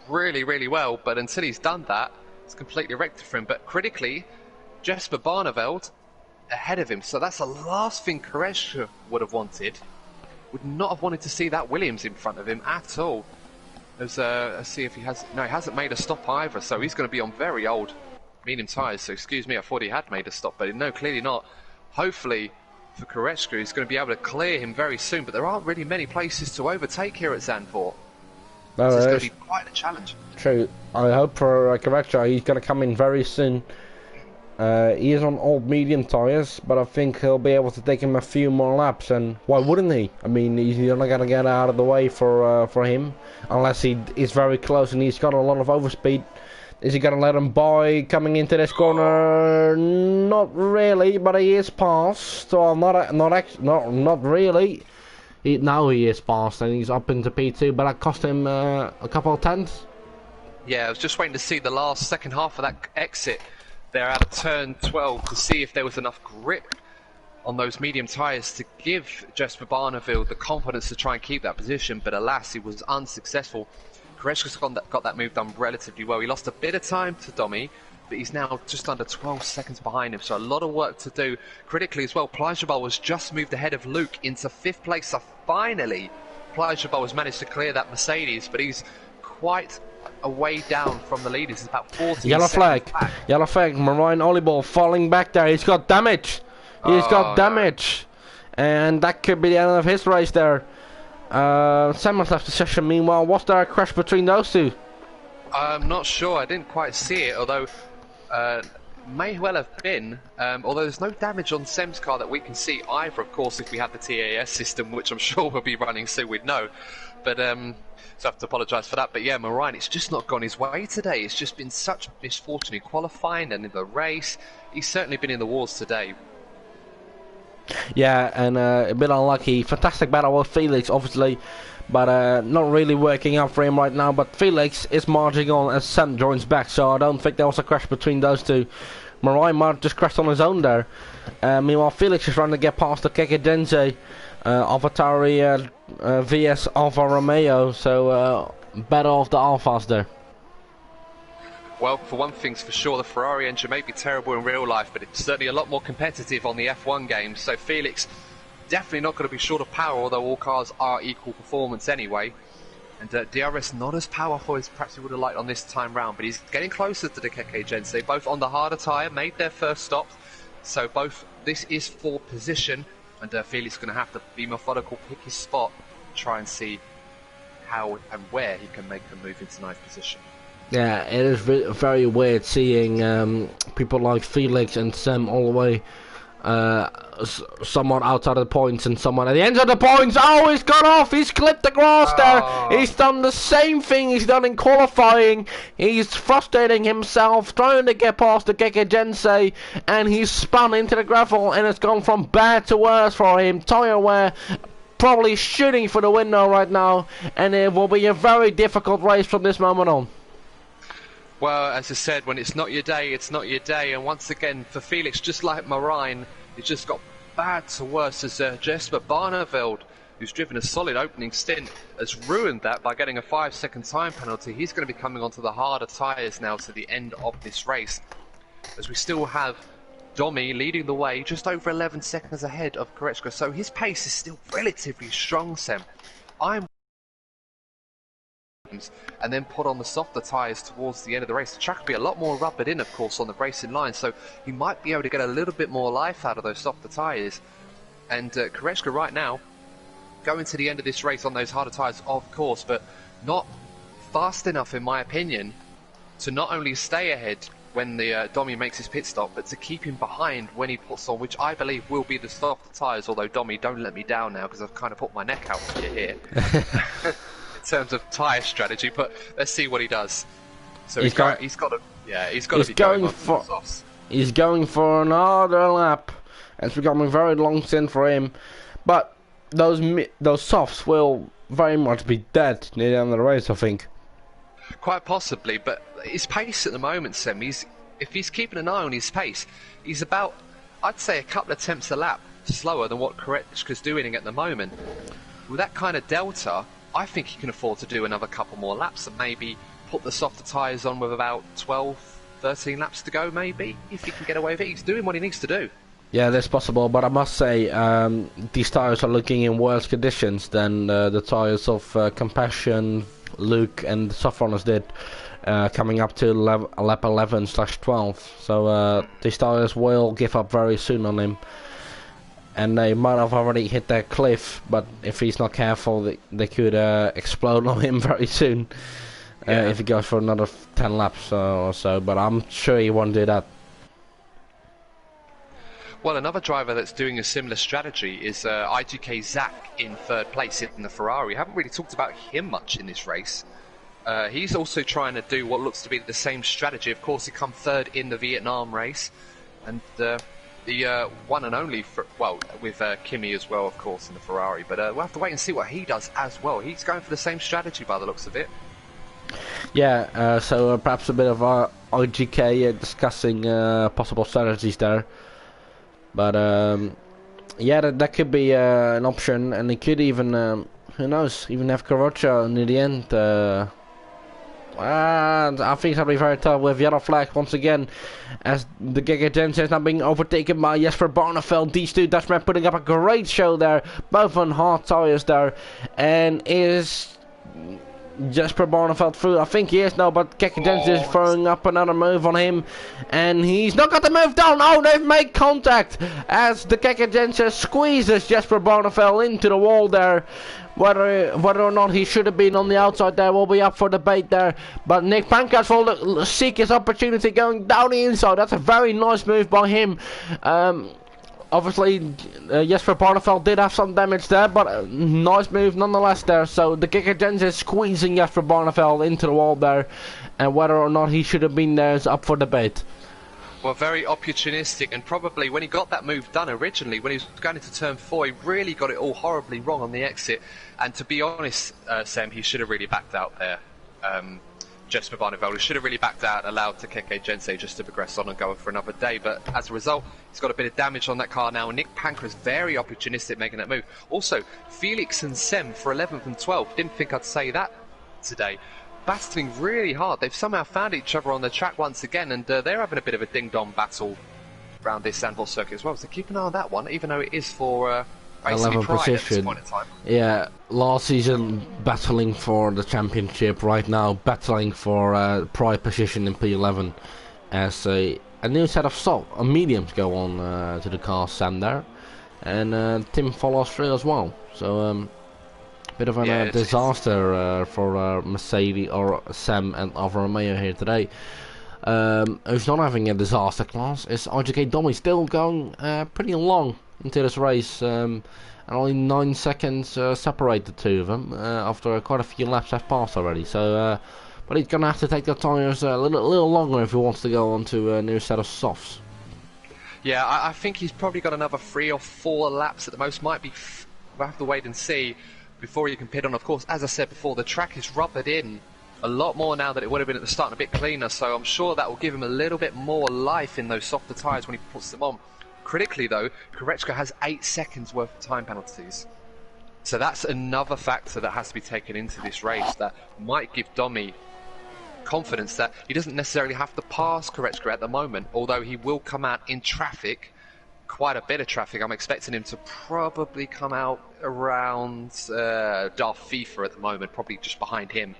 really, really well, but until he's done that, it's completely wrecked for him. But critically, Jasper Barneveld ahead of him, so that's the last thing Korechka would have wanted. Would not have wanted to see that Williams in front of him at all. Let's see if he has. No, he hasn't made a stop either, so he's going to be on very old medium tyres. So excuse me, I thought he had made a stop, but no, clearly not. Hopefully for Korechka, he's going to be able to clear him very soon, but there aren't really many places to overtake here at Zandvoort. No, so it's going to be quite a challenge. True. I hope for Korechka, he's going to come in very soon. He is on old medium tyres, but I think he'll be able to take him a few more laps, and why wouldn't he? I mean, he's not going to get out of the way for him, unless he is very close and he's got a lot of overspeed. Is he going to let him by coming into this corner? Not really, but he is past. Well, not really. Now he is past, and he's up into P2, but that cost him a couple of tenths. Yeah, I was just waiting to see the last second half of that exit there out of turn 12 to see if there was enough grip on those medium tyres to give Jasper Barneveld the confidence to try and keep that position, but alas, he was unsuccessful. Korechka's got that move done relatively well. He lost a bit of time to Domi, but he's now just under 12 seconds behind him, so a lot of work to do. Critically as well, Plajabal was just moved ahead of Luke into 5th place, so finally Plajabal has managed to clear that Mercedes, but he's quite a way down from the leaders. It's about 40 Yellow flag. back. Yellow flag. Marine Oliball falling back there. He's got damage. He's got damage. And that could be the end of his race there. Samuel's left the session meanwhile. Was there a crash between those two? I'm not sure. I didn't quite see it, although may well have been. Although there's no damage on Sem's car that we can see either. Of course, if we had the TAS system, which I'm sure will be running soon, we'd know. But so I have to apologise for that. But yeah, Marine, it's just not gone his way today. It's just been such misfortune in qualifying and in the race. He's certainly been in the wars today. Yeah, and a bit unlucky. Fantastic battle with Felix, obviously, but not really working out for him right now. But Felix is marching on as Sam joins back, so I don't think there was a crash between those two. Marine might have just crashed on his own there. Meanwhile, Felix is trying to get past the Keke Gense, AlphaTauri VS Alfa Romeo, so better off the Alphas there. Well, for one thing's for sure, the Ferrari engine may be terrible in real life, but it's certainly a lot more competitive on the F1 games. So Felix definitely not going to be short of power, although all cars are equal performance anyway. And DRS not as powerful as perhaps he would have liked on this time round, but he's getting closer to the Keke Gense. Both on the harder tyre, made their first stops. So both, this is for position, and Felix is going to have to be methodical, pick his spot, try and see how and where he can make the move into ninth position. Yeah, it is very weird seeing people like Felix and Sam all the way somewhat outside of the points and someone at the end of the points. Oh, he's got off, he's clipped the grass there. He's done the same thing he's done in qualifying. He's frustrating himself, trying to get past the Keke Gense, and he's spun into the gravel, and it's gone from bad to worse for him. Tyre wear probably shooting for the window right now, and it will be a very difficult race from this moment on. Well, as I said, when it's not your day, it's not your day. And once again, for Felix, just like Marine, it just got bad to worse as Jesper Barneveld, who's driven a solid opening stint, has ruined that by getting a 5-second time penalty. He's going to be coming onto the harder tyres now to the end of this race, as we still have Domi leading the way just over 11 seconds ahead of Korechka. So his pace is still relatively strong, Sam. And then put on the softer tyres towards the end of the race. The track will be a lot more rubbered in, of course, on the racing line, so he might be able to get a little bit more life out of those softer tyres. And Korechka right now, going to the end of this race on those harder tyres, of course, but not fast enough, in my opinion, to not only stay ahead when the Domi makes his pit stop, but to keep him behind when he puts on, which I believe will be the softer tyres, although Domi, don't let me down now, because I've kind of put my neck out here. In terms of tyre strategy, but let's see what he does. So he's got to be going for softs. He's going for another lap. It's becoming very long stint for him, but those softs will very much be dead near the end of the race, I think. Quite possibly, but his pace at the moment, Sam, if he's keeping an eye on his pace, he's about, I'd say, a couple of tenths a lap slower than what Korechka's doing at the moment. With that kind of delta, I think he can afford to do another couple more laps and maybe put the softer tyres on with about 12, 13 laps to go, maybe, if he can get away with it. He's doing what he needs to do. Yeah, that's possible, but I must say, these tyres are looking in worse conditions than the tyres of Compassion, Luke and the soft runners did, coming up to lap 11/12. So these tyres will give up very soon on him. And they might have already hit their cliff, but if he's not careful, they could explode on him very soon. If he goes for another 10 laps or so, but I'm sure he won't do that. Well, another driver that's doing a similar strategy is IGK Zach in third place in the Ferrari. We haven't really talked about him much in this race. He's also trying to do what looks to be the same strategy. Of course, he come third in the Vietnam race, and the one and only, with Kimi as well, of course, in the Ferrari. But we'll have to wait and see what he does as well. He's going for the same strategy by the looks of it. Yeah, so perhaps a bit of IGK discussing possible strategies there. But yeah, that could be an option, and he could even, who knows, even have Korechka in the end. I think it'll be very tough with yellow flag once again, as the Giga Jensen is now being overtaken by Jesper Barneveld. These two Dutchmen putting up a great show there, both on hard tyres there. And is Jesper Barneveld through? I think he is now, but Giga Jensen is throwing up another move on him, and he's not got the move down. Oh, they've made contact as the Giga Jensen squeezes Jesper Barneveld into the wall there. Whether or not he should have been on the outside there will be up for debate there. But Nick Pancras will seek his opportunity going down the inside. That's a very nice move by him. Obviously, Jesper Barneveld did have some damage there, but nice move nonetheless there. So the Giga Jensen is squeezing Jesper Barneveld into the wall there. And whether or not he should have been there is up for debate. Well, very opportunistic, and probably when he got that move done originally, when he was going into turn 4, he really got it all horribly wrong on the exit. And to be honest, Sam, he should have really backed out there. Jesper Barneveld should have really backed out, allowed Takeke Jensen just to progress on and go for another day. But as a result, he's got a bit of damage on that car now. And Nick Pancras very opportunistic making that move. Also, Felix and Sem for 11th and 12th. Didn't think I'd say that today. Battling really hard. They've somehow found each other on the track once again, and they're having a bit of a ding-dong battle around this Zandvoort circuit as well. So keep an eye on that one, even though it is for basically 11th pride position. at this point in time. Yeah, last season battling for the championship, right now battling for pride position in P11 as a new set of mediums go on to the car, Sam there, and Tim follows through as well. So bit of a disaster for Mercedes or Sam and Alfa Romeo here today. Who's not having a disaster class is RJK Domi, still going pretty long into this race, and only 9 seconds separate the two of them after quite a few laps have passed already. So, but he's gonna have to take the tyres a little longer if he wants to go on to a new set of softs. Yeah, I think he's probably got another 3 or 4 laps at the most. Might be. We'll have to wait and see before you can pit on. Of course, as I said before, the track is rubbered in a lot more now than it would have been at the start, and a bit cleaner, so I'm sure that will give him a little bit more life in those softer tyres when he puts them on. Critically though, Korechka has 8 seconds worth of time penalties. So that's another factor that has to be taken into this race that might give Domi confidence that he doesn't necessarily have to pass Korechka at the moment, although he will come out in traffic, quite a bit of traffic. I'm expecting him to probably come out around Darth FIFA at the moment, probably just behind him.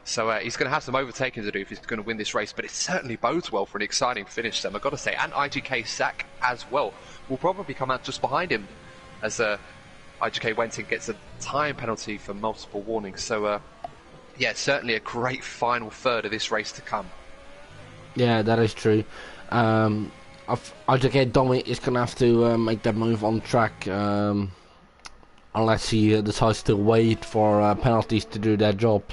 So he's going to have some overtaking to do if he's going to win this race, but it certainly bodes well for an exciting finish, Sam, I've got to say. And IGK Zak as well will probably come out just behind him as IGK Wenting gets a time penalty for multiple warnings. So yeah, certainly a great final third of this race to come. Yeah, that is true. IGK Domi is going to have to make that move on track, unless he decides to wait for penalties to do their job.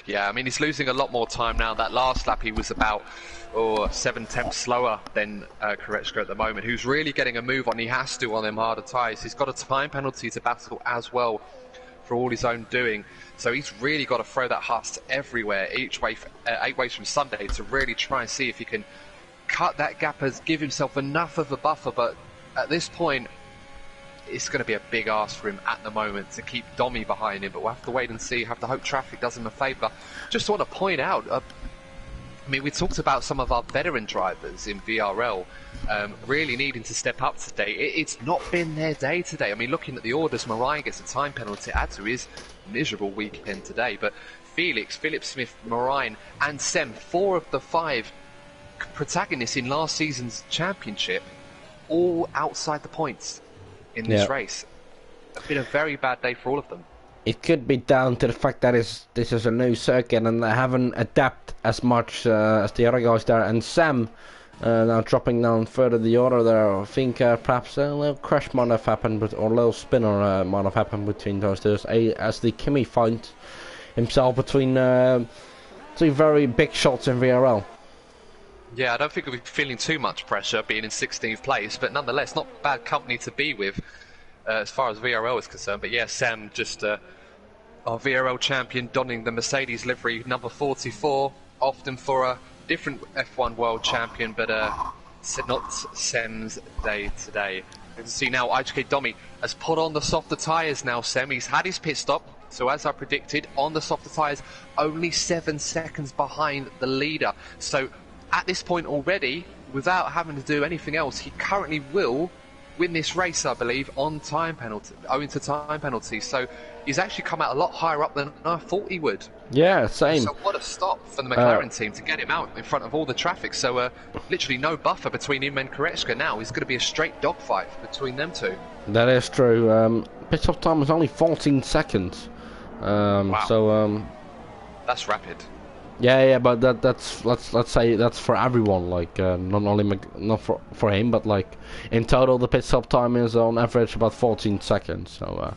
Yeah, I mean, he's losing a lot more time now. That last lap he was about 7/10 slower than Korechka at the moment, who's really getting a move on. He has to on them harder tyres. He's got a time penalty to battle as well for all his own doing. So he's really got to throw that hust everywhere, each way, 8 ways from Sunday, to really try and see if he can cut that gap, as give himself enough of a buffer. But at this point, it's going to be a big ask for him at the moment to keep Domi behind him, but we'll have to wait and see. Have to hope traffic does him a favour. Just want to point out, I mean, we talked about some of our veteran drivers in VRL really needing to step up today. It's not been their day today. I mean, looking at the orders, Moraine gets a time penalty. Add to his miserable weekend today, but Felix, Philip Smith, Moraine and Sem, 4 of the 5 protagonists in last season's championship, all outside the points in this race. It's been a very bad day for all of them. It could be down to the fact that this is a new circuit and they haven't adapted as much as the other guys there. And Sam now dropping down further the order there. I think perhaps a little crash might have happened, or a little spinner might have happened between those two. As the Kimi finds himself between 2 very big shots in VRL. Yeah, I don't think we'll be feeling too much pressure being in 16th place, but nonetheless, not bad company to be with as far as VRL is concerned. But yeah, Sam, just our VRL champion, donning the Mercedes livery number 44, often for a different F1 world champion, but not Sam's day today. You can see now IGK Domi has put on the softer tyres now, Sam. He's had his pit stop, so as I predicted, on the softer tyres, only 7 seconds behind the leader. So at this point already, without having to do anything else, he currently will win this race, I believe, on time penalty, owing to time penalties. So he's actually come out a lot higher up than I thought he would. Yeah, same. So what a stop for the McLaren team to get him out in front of all the traffic. So literally no buffer between him and Korechka now. It's going to be a straight dogfight between them two. That is true. Pit stop time was only 14 seconds. Wow. So that's rapid. Yeah, but that's let's say that's for everyone. Like not only not for him, but like in total, the pit stop time is on average about 14 seconds. So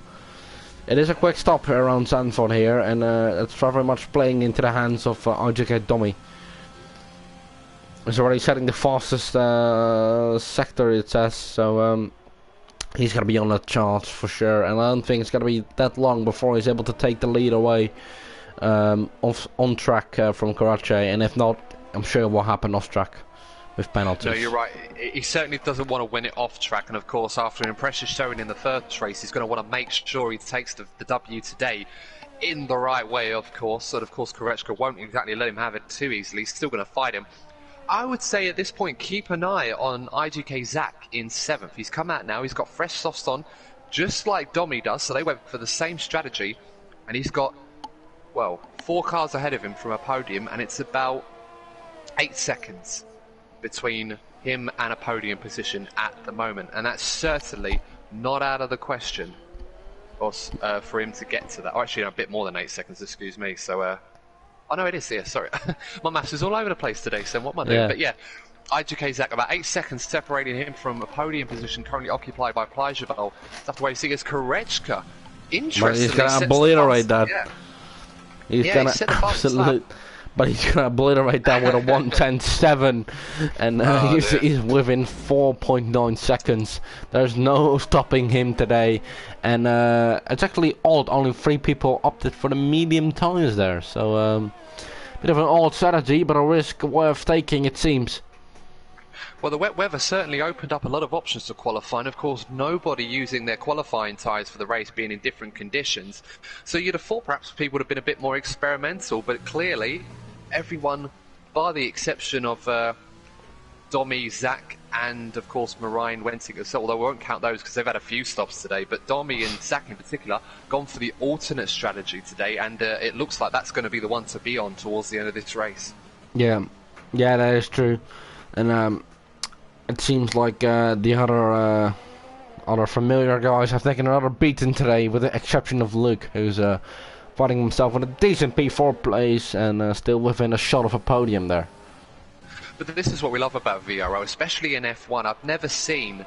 it is a quick stop around Zandvoort here, and it's very much playing into the hands of IGK Domi. He's already setting the fastest sector, it says. So he's gonna be on that chart for sure, and I don't think it's gonna be that long before he's able to take the lead away. On track from Karachi, and if not, I'm sure it will happen off track with penalties. No, you're right. He certainly doesn't want to win it off track, and of course, after an impressive showing in the first race, he's going to want to make sure he takes the W today in the right way, of course. And of course, Korechka won't exactly let him have it too easily. He's still going to fight him. I would say at this point, keep an eye on IGK Zak in 7th. He's come out now. He's got fresh softs on, just like Domi does. So they went for the same strategy, and he's got, well, 4 cars ahead of him from a podium, and it's about 8 seconds between him and a podium position at the moment, and that's certainly not out of the question for him to get to that. Oh, actually, a bit more than 8 seconds, excuse me. So, oh no, it is here, sorry. My maths is all over the place today, so what am I doing? But yeah, IGK Zak, about 8 seconds separating him from a podium position currently occupied by Plajevol. That's the way you see it's Korechka. Interestingly, he's going to obliterate that. Yeah. He's gonna absolutely but he's going to obliterate that with a 1:10.7, and he's within 4.9 seconds. There's no stopping him today, and it's actually odd. Only 3 people opted for the medium tires there, so bit of an odd strategy, but a risk worth taking, it seems. Well, the wet weather certainly opened up a lot of options to qualify, and of course nobody using their qualifying tyres for the race being in different conditions. So you'd have thought perhaps people would have been a bit more experimental, but clearly everyone, bar the exception of Domi, Zach, and of course Marijn Wensing, although we won't count those because they've had a few stops today, but Domi and Zach in particular gone for the alternate strategy today, and it looks like that's going to be the one to be on towards the end of this race. Yeah, that is true, and it seems like the other familiar guys have taken another beating today, with the exception of Luke, who's fighting himself in a decent P4 place and still within a shot of a podium there. But this is what we love about VRL, especially in F1. I've never seen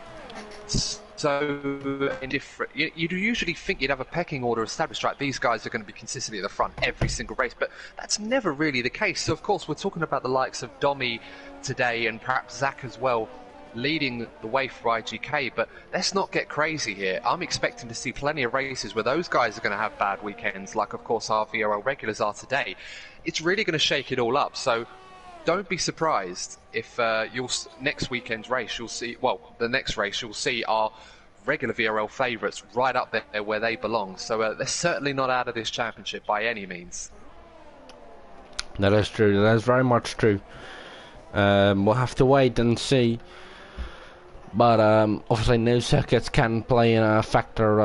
so indifferent. You'd usually think you'd have a pecking order established, right? These guys are going to be consistently at the front every single race, but that's never really the case. So, of course, we're talking about the likes of Domi today and perhaps Zach as well, leading the way for IGK, but let's not get crazy here. I'm expecting to see plenty of races where those guys are going to have bad weekends, like of course our VRL regulars are today. It's really going to shake it all up, so don't be surprised if next weekend's race you'll see, well, the next race you'll see our regular VRL favourites right up there where they belong, so they're certainly not out of this championship by any means. That is true, that is very much true. We'll have to wait and see. But obviously new circuits can play a factor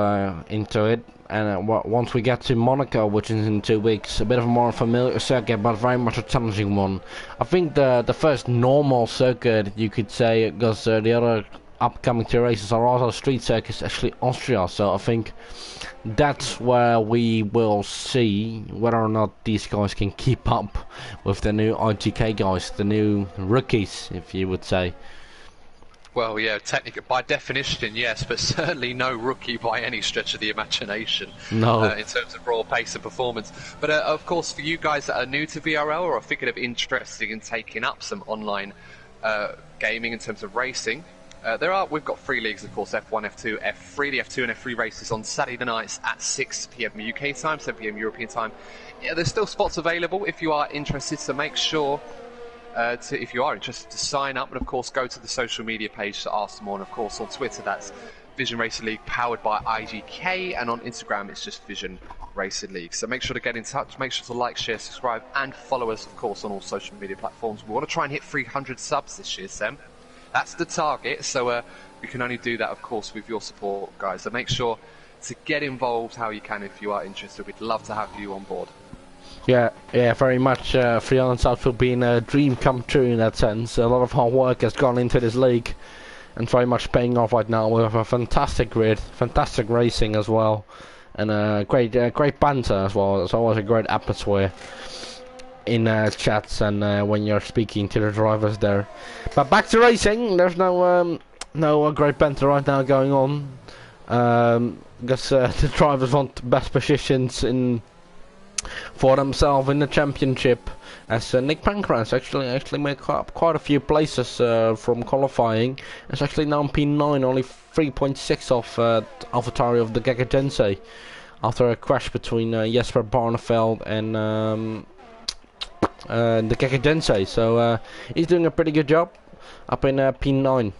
into it, and once we get to Monaco, which is in 2 weeks, a bit of a more familiar circuit but very much a challenging one. I think the first normal circuit, you could say, because the other upcoming 2 races are also street circuits, actually Austria, so I think that's where we will see whether or not these guys can keep up with the new IGK guys, the new rookies, if you would say. Well, yeah, technically, by definition, yes, but certainly no rookie by any stretch of the imagination. No. In terms of raw pace and performance. But of course, for you guys that are new to VRL or are thinking of interested in taking up some online gaming in terms of racing, we've got 3 leagues, of course, F1, F2, F3, the F2 and F3 races on Saturday nights at 6 PM UK time, 7 PM European time. Yeah, there's still spots available if you are interested, so make sure if you are interested to sign up, and of course go to the social media page to ask more, and of course on Twitter that's Vision Racing League powered by IGK, and on Instagram it's just Vision Racing League. So make sure to get in touch, make sure to like, share, subscribe and follow us of course on all social media platforms. We want to try and hit 300 subs this year, Sam. That's the target, so we can only do that of course with your support, guys, so make sure to get involved how you can if you are interested. We'd love to have you on board. Yeah, very much. 300 subs will be a dream come true in that sense. A lot of hard work has gone into this league, and very much paying off right now. We have a fantastic grid, fantastic racing as well, and great banter as well. It's always a great atmosphere in chats and when you're speaking to the drivers there. But back to racing. There's no great banter right now going on. Because the drivers want best positions for themselves in the championship, as Nick Pancras actually made quite a few places from qualifying. It's actually now in P9, only 3.6 off AlphaTauri of the Gagagense, after a crash between Jesper Barneveld and the Gagagense. So he's doing a pretty good job up in P9.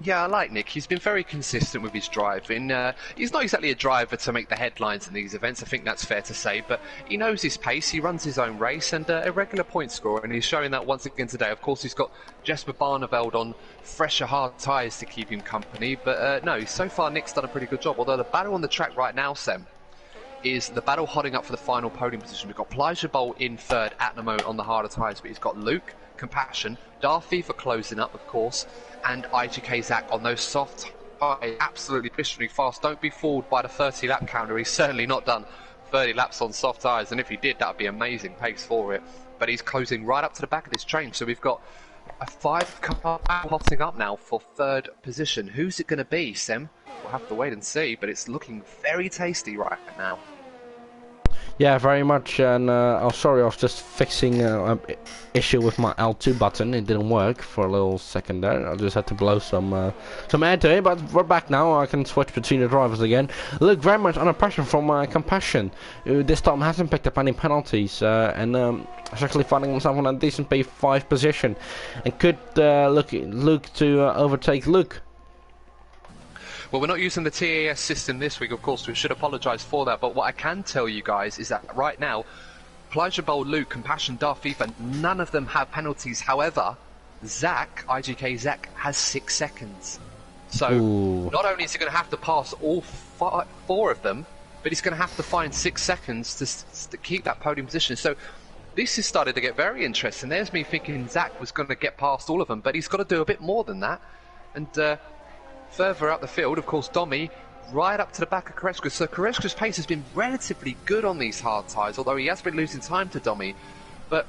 Yeah, I like Nick. He's been very consistent with his driving. He's not exactly a driver to make the headlines in these events, I think that's fair to say, but he knows his pace, he runs his own race, and a regular point scorer, and he's showing that once again today. Of course, he's got Jesper Barneveld on fresher, hard tyres to keep him company, but no, so far Nick's done a pretty good job, although the battle on the track right now, Sam, is the battle holding up for the final podium position. We've got Plajabol in third at the moment on the harder tyres, but he's got Luke, Compassion, Darthy for closing up, of course, and IGK Zach on those soft tyres, absolutely pistonally fast. Don't be fooled by the 30 lap counter. He's certainly not done 30 laps on soft tyres, and if he did, that would be amazing pace for it. But he's closing right up to the back of this train, so we've got a 5-car hotting up now for third position. Who's it going to be, Sim? We'll have to wait and see, but it's looking very tasty right now. Yeah, very much. And oh, sorry, I was just fixing an issue with my L2 button. It didn't work for a little second there. I just had to blow some air to it. But we're back now. I can switch between the drivers again. Look, very much under pressure from Compassion, who this time hasn't picked up any penalties and is actually finding himself in a decent P5 position, and could look to overtake Luke. Well, we're not using the TAS system this week, of course. We should apologise for that. But what I can tell you guys is that right now, Pleasurable, Luke, Compassion, Darth FIFA, none of them have penalties. However, Zach, IGK Zach, has 6 seconds. So not only is he going to have to pass all 4 of them, but he's going to have to find 6 seconds to keep that podium position. So this has started to get very interesting. There's me thinking Zach was going to get past all of them, but he's got to do a bit more than that. And further out the field, of course, Domi right up to the back of Koreshka. So Koreshka's pace has been relatively good on these hard tyres, although he has been losing time to Domi. But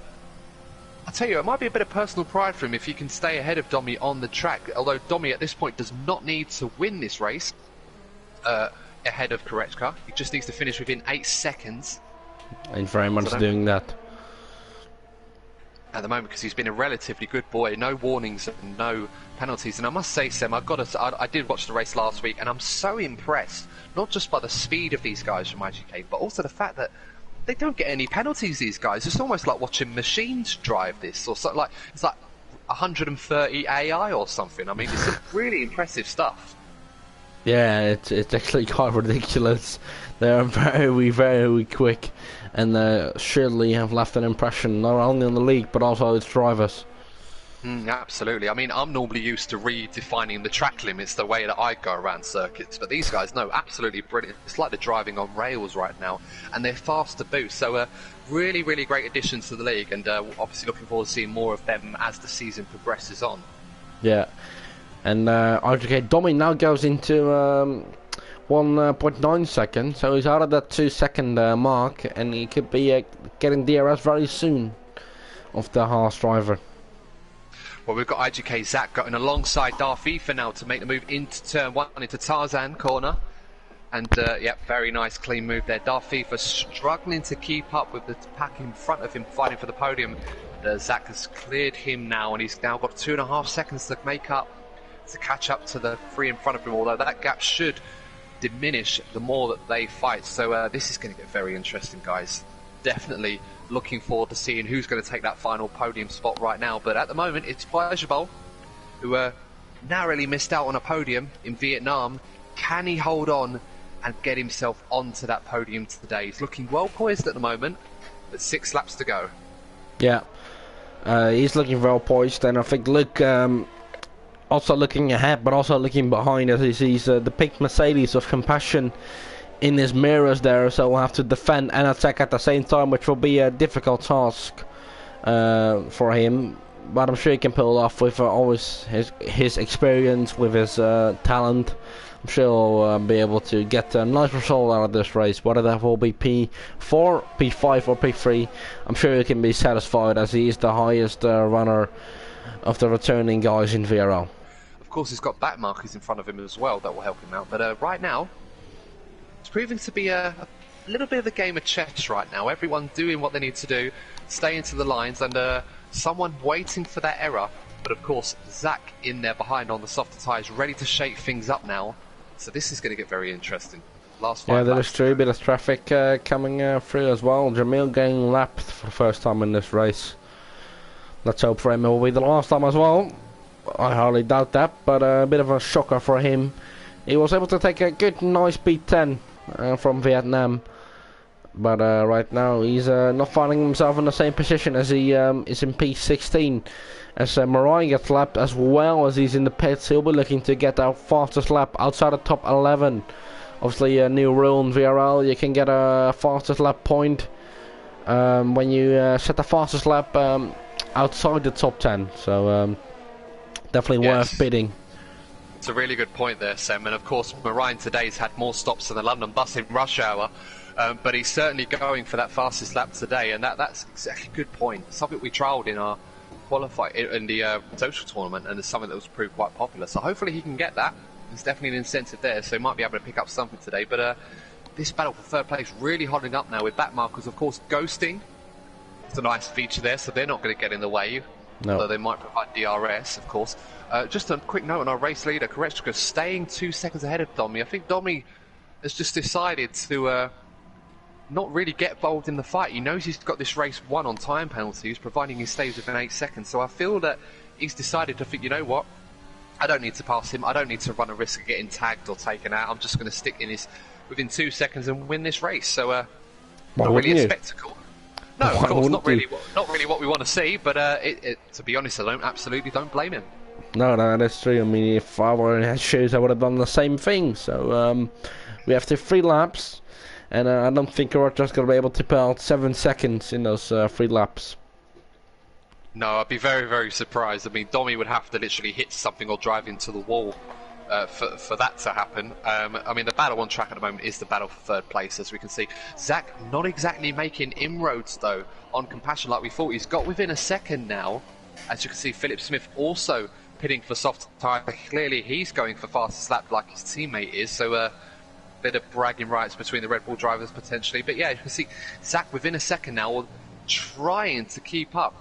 I tell you, it might be a bit of personal pride for him if he can stay ahead of Domi on the track. Although Domi at this point does not need to win this race ahead of Koreshka. He just needs to finish within 8 seconds. Ain't very much doing that at the moment, because he's been a relatively good boy. No warnings and no penalties. And I must say, Sam, I did watch the race last week, and I'm so impressed, not just by the speed of these guys from IGK, but also the fact that they don't get any penalties, these guys. It's almost like watching machines drive this, or something. It's like 130 AI or something. I mean, it's some really impressive stuff. Yeah, it's actually quite ridiculous. They're very, very quick, and surely have left an impression not only on the league but also its drivers. Absolutely. I mean, I'm normally used to redefining the track limits the way that I go around circuits, but these guys, no, absolutely brilliant. It's like they're driving on rails right now, and they're fast to boot. So really, really great additions to the league, and obviously looking forward to seeing more of them as the season progresses on. Yeah. And RGK Domi now goes into 1.9 seconds, so he's out of that 2 second mark, and he could be getting DRS very soon of the Haas driver. Well, we've got IGK Zach going alongside Darth FIFA now to make the move into turn 1 into Tarzan corner. And yeah, very nice clean move there. Darth FIFA struggling to keep up with the pack in front of him, fighting for the podium. Zach has cleared him now, and he's now got 2.5 seconds to make up, to catch up to the 3 in front of him, although that gap should diminish the more that they fight. So this is going to get very interesting, guys. Definitely looking forward to seeing who's going to take that final podium spot right now. But at the moment, it's Pleasurable, who narrowly missed out on a podium in Vietnam. Can he hold on and get himself onto that podium today? He's looking well poised at the moment, but 6 laps to go. Yeah, he's looking well poised, and I think Luke also looking ahead, but also looking behind as he sees the pink Mercedes of Compassion in his mirrors there, so we'll have to defend and attack at the same time, which will be a difficult task for him. But I'm sure he can pull it off with always his experience, with his talent. I'm sure he'll be able to get a nice result out of this race, whether that will be P4, P5 or P3. I'm sure he can be satisfied, as he is the highest runner of the returning guys in VRL. Of course, he's got back markers in front of him as well that will help him out. But right now, it's proving to be a little bit of a game of chess right now. Everyone doing what they need to do, stay into the lines, and someone waiting for that error. But of course, Zach in there behind on the softer tyres, ready to shake things up now. So this is going to get very interesting. Last 5 laps. Yeah, there is true. A bit of traffic coming through as well. Jamil getting lapped for the first time in this race. Let's hope for him it will be the last time as well. I hardly doubt that, but a bit of a shocker for him. He was able to take a good, nice P10 from Vietnam. But right now he's not finding himself in the same position as he is in P16. As Mariah gets lapped as well as he's in the pits, he'll be looking to get our fastest lap outside the top 11. Obviously a new rule in VRL, you can get a fastest lap point when you set the fastest lap outside the top 10. So definitely worth bidding. It's a really good point there, Sam. And of course, Marine today's had more stops than the London bus in rush hour. But he's certainly going for that fastest lap today, and that's exactly a good point. Something we trialled in our in the social tournament, and it's something that was proved quite popular. So hopefully he can get that. There's definitely an incentive there, so he might be able to pick up something today. But this battle for third place really holding up now with back markers, of course, ghosting. It's a nice feature there, so they're not going to get in the way. No. Although they might provide DRS, of course. Just a quick note on our race leader, Korechka, staying 2 seconds ahead of Domi. I think Domi has just decided to not really get involved in the fight. He knows he's got this race won on time penalties, providing he stays within 8 seconds. So I feel that he's decided to think, you know what, I don't need to pass him. I don't need to run a risk of getting tagged or taken out. I'm just going to stick in his within 2 seconds and win this race. So not really a spectacle. No, of course, not really what we want to see. But to be honest, I absolutely don't blame him. No, that's true. I mean, if I were in his shoes, I would have done the same thing. So we have to 3 laps, and I don't think we're just going to be able to put out 7 seconds in those 3 laps. No, I'd be very, very surprised. I mean, Domi would have to literally hit something or drive into the wall for that to happen. I mean, the battle on track at the moment is the battle for third place, as we can see. Zach not exactly making inroads, though, on Compassion like we thought. He's got within a second now. As you can see, Philip Smith also pitting for soft tyre. Clearly, he's going for fastest lap like his teammate is, so bit of bragging rights between the Red Bull drivers, potentially. But yeah, you can see Zach within a second now, trying to keep up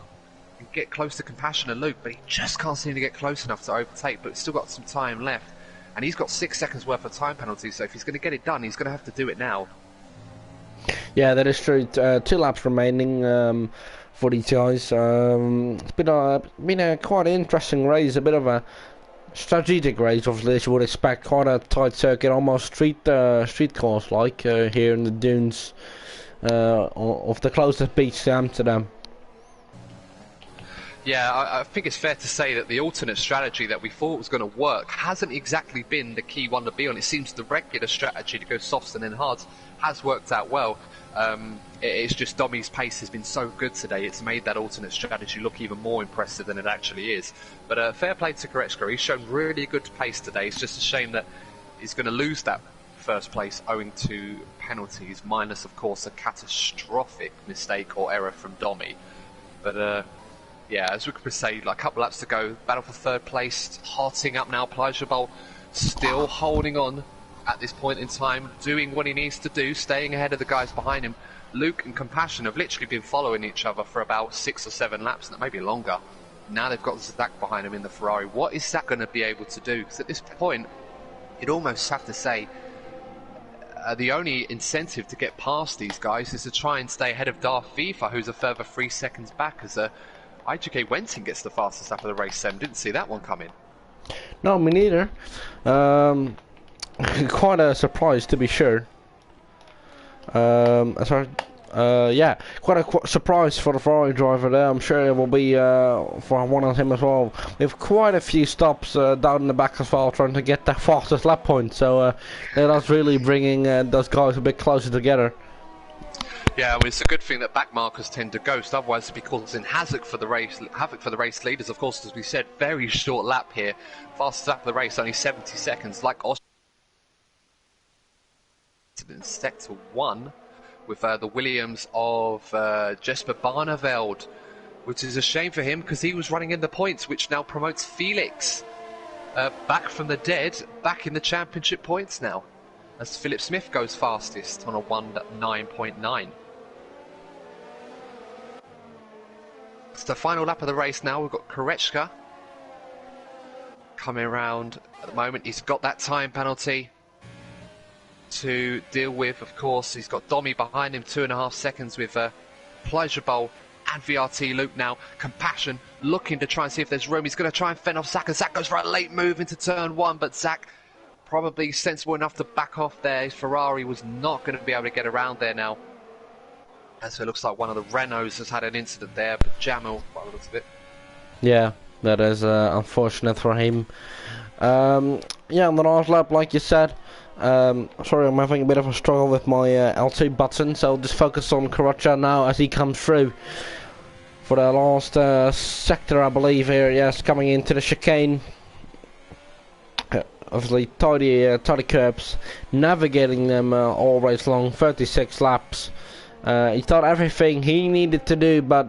and get close to Compassion and Luke, but he just can't seem to get close enough to overtake, but he's still got some time left. And he's got 6 seconds worth of time penalties, so if he's going to get it done, he's going to have to do it now. Yeah, that is true. 2 laps remaining for these guys. It's been a quite interesting race, a bit of a strategic race, obviously, as you would expect. Quite a tight circuit, almost street course like here in the dunes of the closest beach to Amsterdam. Yeah, I think it's fair to say that the alternate strategy that we thought was going to work hasn't exactly been the key one to be on. It seems the regular strategy to go softs and then hards has worked out well. It's just Domi's pace has been so good today, it's made that alternate strategy look even more impressive than it actually is. But fair play to Korechka, he's shown really good pace today. It's just a shame that he's going to lose that first place owing to penalties, minus of course a catastrophic mistake or error from Domi. But yeah, as we could say, like a couple laps to go, battle for third place, hotting up now. Plajabal still holding on at this point in time, doing what he needs to do, staying ahead of the guys behind him. Luke and Compassion have literally been following each other for about 6 or 7 laps, maybe longer. Now they've got Zach behind him in the Ferrari. What is Zach going to be able to do? Because at this point, you'd almost have to say the only incentive to get past these guys is to try and stay ahead of Darth FIFA, who's a further 3 seconds back, as IGK Wenting gets the fastest lap of the race. Sam, didn't see that one coming. No, me neither. Quite a surprise, to be sure. Yeah, quite a surprise for the Ferrari driver there. I'm sure it will be for one of him as well. We have quite a few stops down in the back as well, trying to get that fastest lap point. So that's really bringing those guys a bit closer together. Yeah, well, it's a good thing that back markers tend to ghost, otherwise it'd be causing havoc for the race leaders. Of course, as we said, very short lap here. Fastest lap of the race, only 70 seconds, like Austin in sector 1 with the Williams of Jesper Barneveld, which is a shame for him because he was running in the points, which now promotes Felix back from the dead, back in the championship points now, as Philip Smith goes fastest on a 1:09.9. It's the final lap of the race now. We've got Korechka coming around at the moment. He's got that time penalty to deal with, of course. He's got Domi behind him, 2.5 seconds with Pleasurable and VRT Luke now. Compassion looking to try and see if there's room. He's going to try and fend off Zach, and Zach goes for a late move into turn 1, but Zach probably sensible enough to back off there. His Ferrari was not going to be able to get around there now. And so it looks like one of the Renaults has had an incident there, but Jamil, by the looks of it. Yeah, that is unfortunate for him. Yeah, on the last lap, like you said, sorry, I'm having a bit of a struggle with my L2 button, so I'll just focus on Korechka now as he comes through for the last sector, I believe, here. Yes, coming into the chicane. Obviously, tidy curbs, navigating them all race long, 36 laps. He thought everything he needed to do, but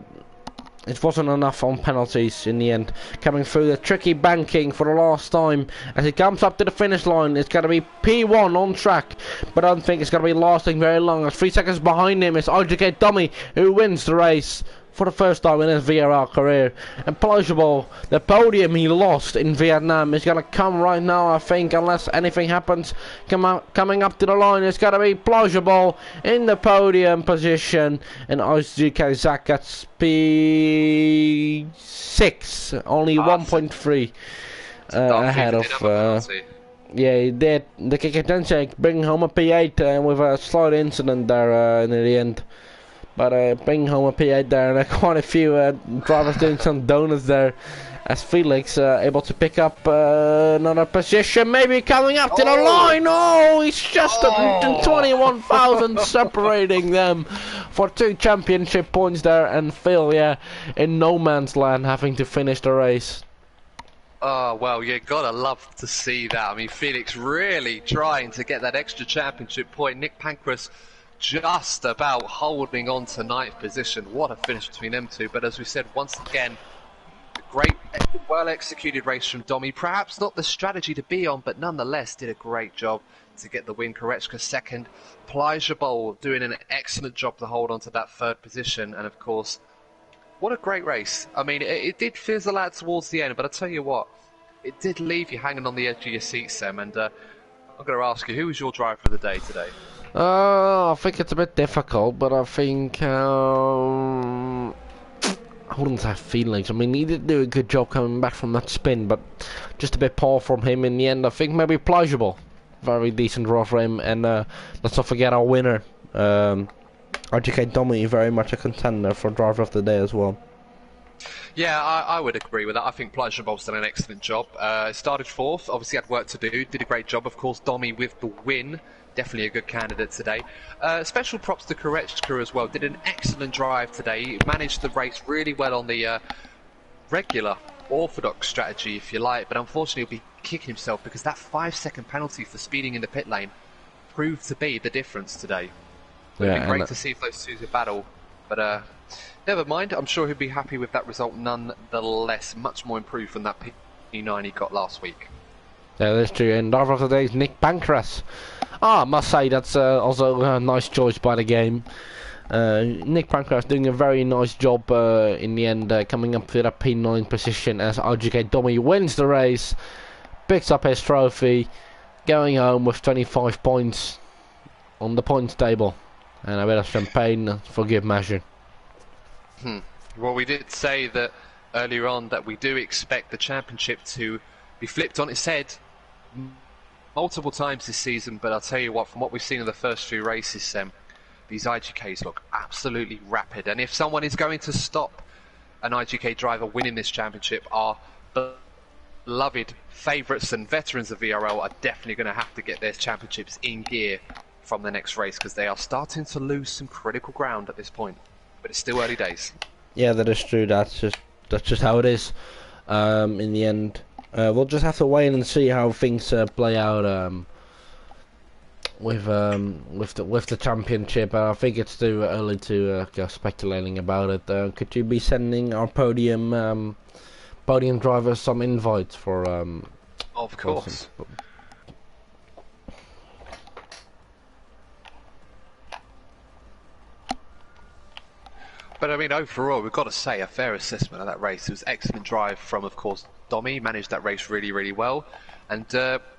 it wasn't enough on penalties in the end. Coming through the tricky banking for the last time. As he comes up to the finish line, it's going to be P1 on track. But I don't think it's going to be lasting very long. As 3 seconds behind him is RGK Dummy, who wins the race for the first time in his VRL career. And Plausible, the podium he lost in Vietnam, is going to come right now, I think, unless anything happens. Coming up to the line, it's going to be Plausible in the podium position. And RGK Zach gets P6, only 1.3 ahead of... yeah, he did. The Kikatensek bringing home a P8 with a slight incident there in the end. But bringing home a P8 there, and quite a few drivers doing some donuts there. As Felix able to pick up another position, maybe coming up to the line. Oh, he's just 21,000 separating them for 2 championship points there. And Phil, yeah, in no man's land, having to finish the race. Oh, well, you gotta love to see that. I mean, Felix really trying to get that extra championship point. Nick Pancras just about holding on to 9th position. What a finish between them two. But as we said, once again, a great, well executed race from Domi. Perhaps not the strategy to be on, but nonetheless did a great job to get the win. Korechka second. Plajabol doing an excellent job to hold on to that 3rd position. And of course, what a great race. I mean, it did fizzle out towards the end, but I tell you what, it did leave you hanging on the edge of your seat, Sam. And I'm going to ask you, who was your driver of the day today? I think it's a bit difficult, but I think I wouldn't say Felix. I mean, he did do a good job coming back from that spin, but just a bit poor from him in the end. I think maybe Plausible, very decent draw for him, and let's not forget our winner, RGK Domi, very much a contender for driver of the day as well. Yeah, I would agree with that. I think Plajabov's done an excellent job. Started 4th, obviously had work to do, did a great job. Of course, Domi with the win. Definitely a good candidate today. Special props to Korechka as well. Did an excellent drive today. He managed the race really well on the regular orthodox strategy, if you like. But unfortunately, he'll be kicking himself because that 5-second penalty for speeding in the pit lane proved to be the difference today. It would be great to see if those two battle. But never mind. I'm sure he'll be happy with that result nonetheless. Much more improved than that P9 he got last week. Yeah, that's true. And driver of the day is Nick Pancras. I must say that's also a nice choice by the game. Nick Pancras doing a very nice job in the end, coming up to that P9 position as RGK Domi wins the race, picks up his trophy, going home with 25 points on the points table, and a bit of champagne for good measure. Well, we did say that earlier on that we do expect the championship to be flipped on its head multiple times this season, but I'll tell you what, from what we've seen in the first 3 races, Sam, these IGKs look absolutely rapid. And if someone is going to stop an IGK driver winning this championship, our beloved favourites and veterans of VRL are definitely going to have to get their championships in gear from the next race, because they are starting to lose some critical ground at this point. But it's still early days. Yeah, that is true. That's just how it is. In the end. We'll just have to wait and see how things play out with the championship. I think it's too early to go speculating about it. Could you be sending our podium drivers some invites for? Of course. But I mean, overall, we've got to say a fair assessment of that race. It was excellent drive from, of course, Domi. Managed that race really, really well. And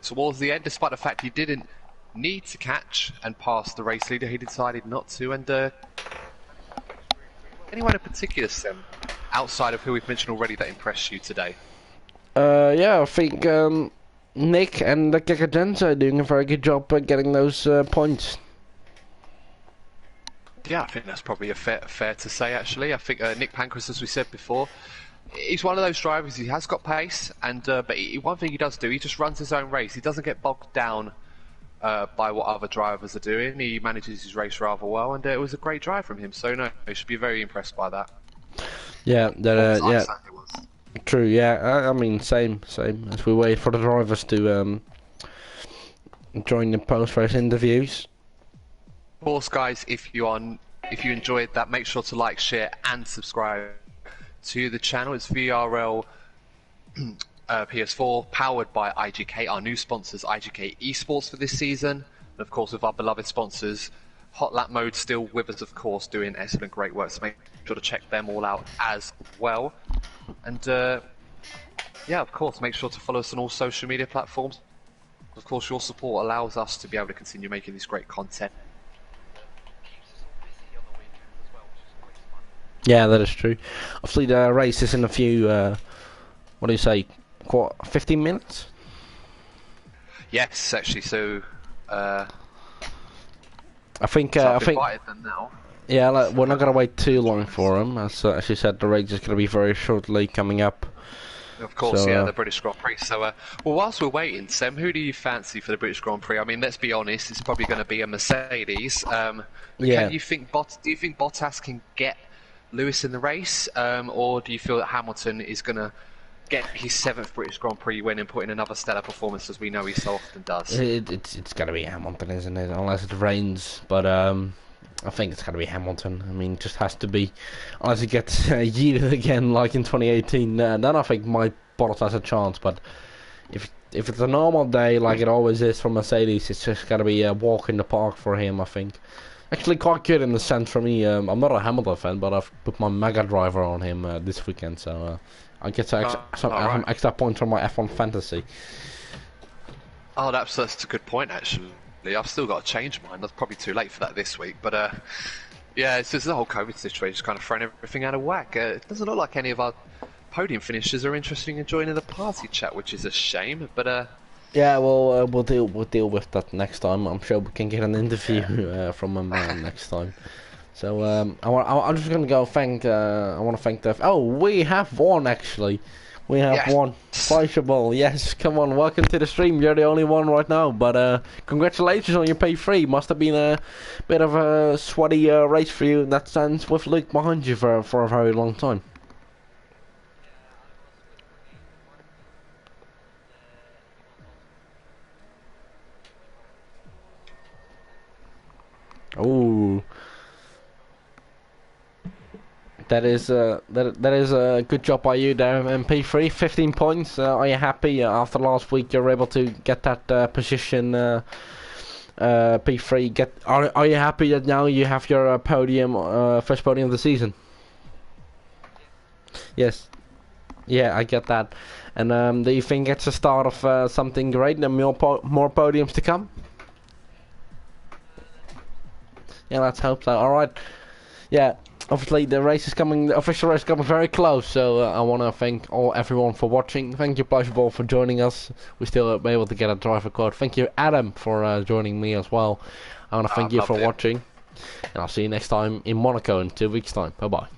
towards the end, despite the fact he didn't need to catch and pass the race leader, he decided not to. And anyone in particular, Sam, outside of who we've mentioned already, that impressed you today? Yeah, I think Nick and the Kikajens are doing a very good job at getting those points. Yeah, I think that's probably a fair to say, actually. I think Nick Pancras, as we said before, he's one of those drivers. He has got pace, and but one thing he does do, he just runs his own race. He doesn't get bogged down by what other drivers are doing. He manages his race rather well, and it was a great drive from him. So no, you should be very impressed by that. Yeah, yeah, true. Yeah, I mean, same as we wait for the drivers to join the post-race interviews. Of course, guys, if you enjoyed that, make sure to like, share, and subscribe to the channel. It's VRL PS4, powered by IGK, our new sponsors, IGK Esports for this season. And of course, with our beloved sponsors, Hot Lap Mode still with us, of course, doing excellent, great work. So make sure to check them all out as well. And yeah, of course, make sure to follow us on all social media platforms. Of course, your support allows us to be able to continue making this great content. Yeah, that is true. Obviously, the race is in a few, what do you say, 15 minutes? Yes, actually, so... I think, so I've invited them now. Yeah, like, we're not going to wait too long for them. As you said, the race is going to be very shortly coming up. Of course, so, yeah, the British Grand Prix. So, well, whilst we're waiting, Sam, who do you fancy for the British Grand Prix? I mean, let's be honest, it's probably going to be a Mercedes. Yeah. Do you think Bottas can get Lewis in the race, or do you feel that Hamilton is going to get his 7th British Grand Prix win and put in another stellar performance, as we know he so often does? It's going to be Hamilton, isn't it? Unless it rains, but I think it's going to be Hamilton. I mean, it just has to be. Unless it gets yeeted again, like in 2018, then I think Bottas has a chance. But if it's a normal day, like it always is for Mercedes, it's just going to be a walk in the park for him, I think. Actually, quite good in the sense for me. I'm not a Hamilton fan, but I've put my Mega Driver on him this weekend, so I get some extra points from my F1 fantasy. Oh, that's a good point, actually. I've still got to change mine. That's probably too late for that this week. But yeah, it's just the whole COVID situation kind of thrown everything out of whack. It doesn't look like any of our podium finishers are interested in joining the party chat, which is a shame. But yeah, well, we'll deal with that next time. I'm sure we can get an interview from a man next time. So I'm just gonna go thank. I want to thank the. Oh, we have one actually. We have one. Fleishable, yes, come on, welcome to the stream. You're the only one right now, but congratulations on your P3. Must have been a bit of a sweaty race for you in that sense, with Luke behind you for a very long time. Oh, that is a good job by you there, MP3. 15 points. Are you happy after last week? You're able to get that position, P3. Are you happy that now you have your podium, first podium of the season? Yes. Yeah, I get that. And do you think it's the start of something great and more podiums to come? Yeah, let's hope so. All right. Yeah. Obviously, the official race is coming very close, so I want to thank everyone for watching. Thank you, Fleishable, for joining us. We still be able to get a driver code. Thank you, Adam, for joining me as well. I want to thank you for watching, and I'll see you next time in Monaco in 2 weeks' time. Bye-bye.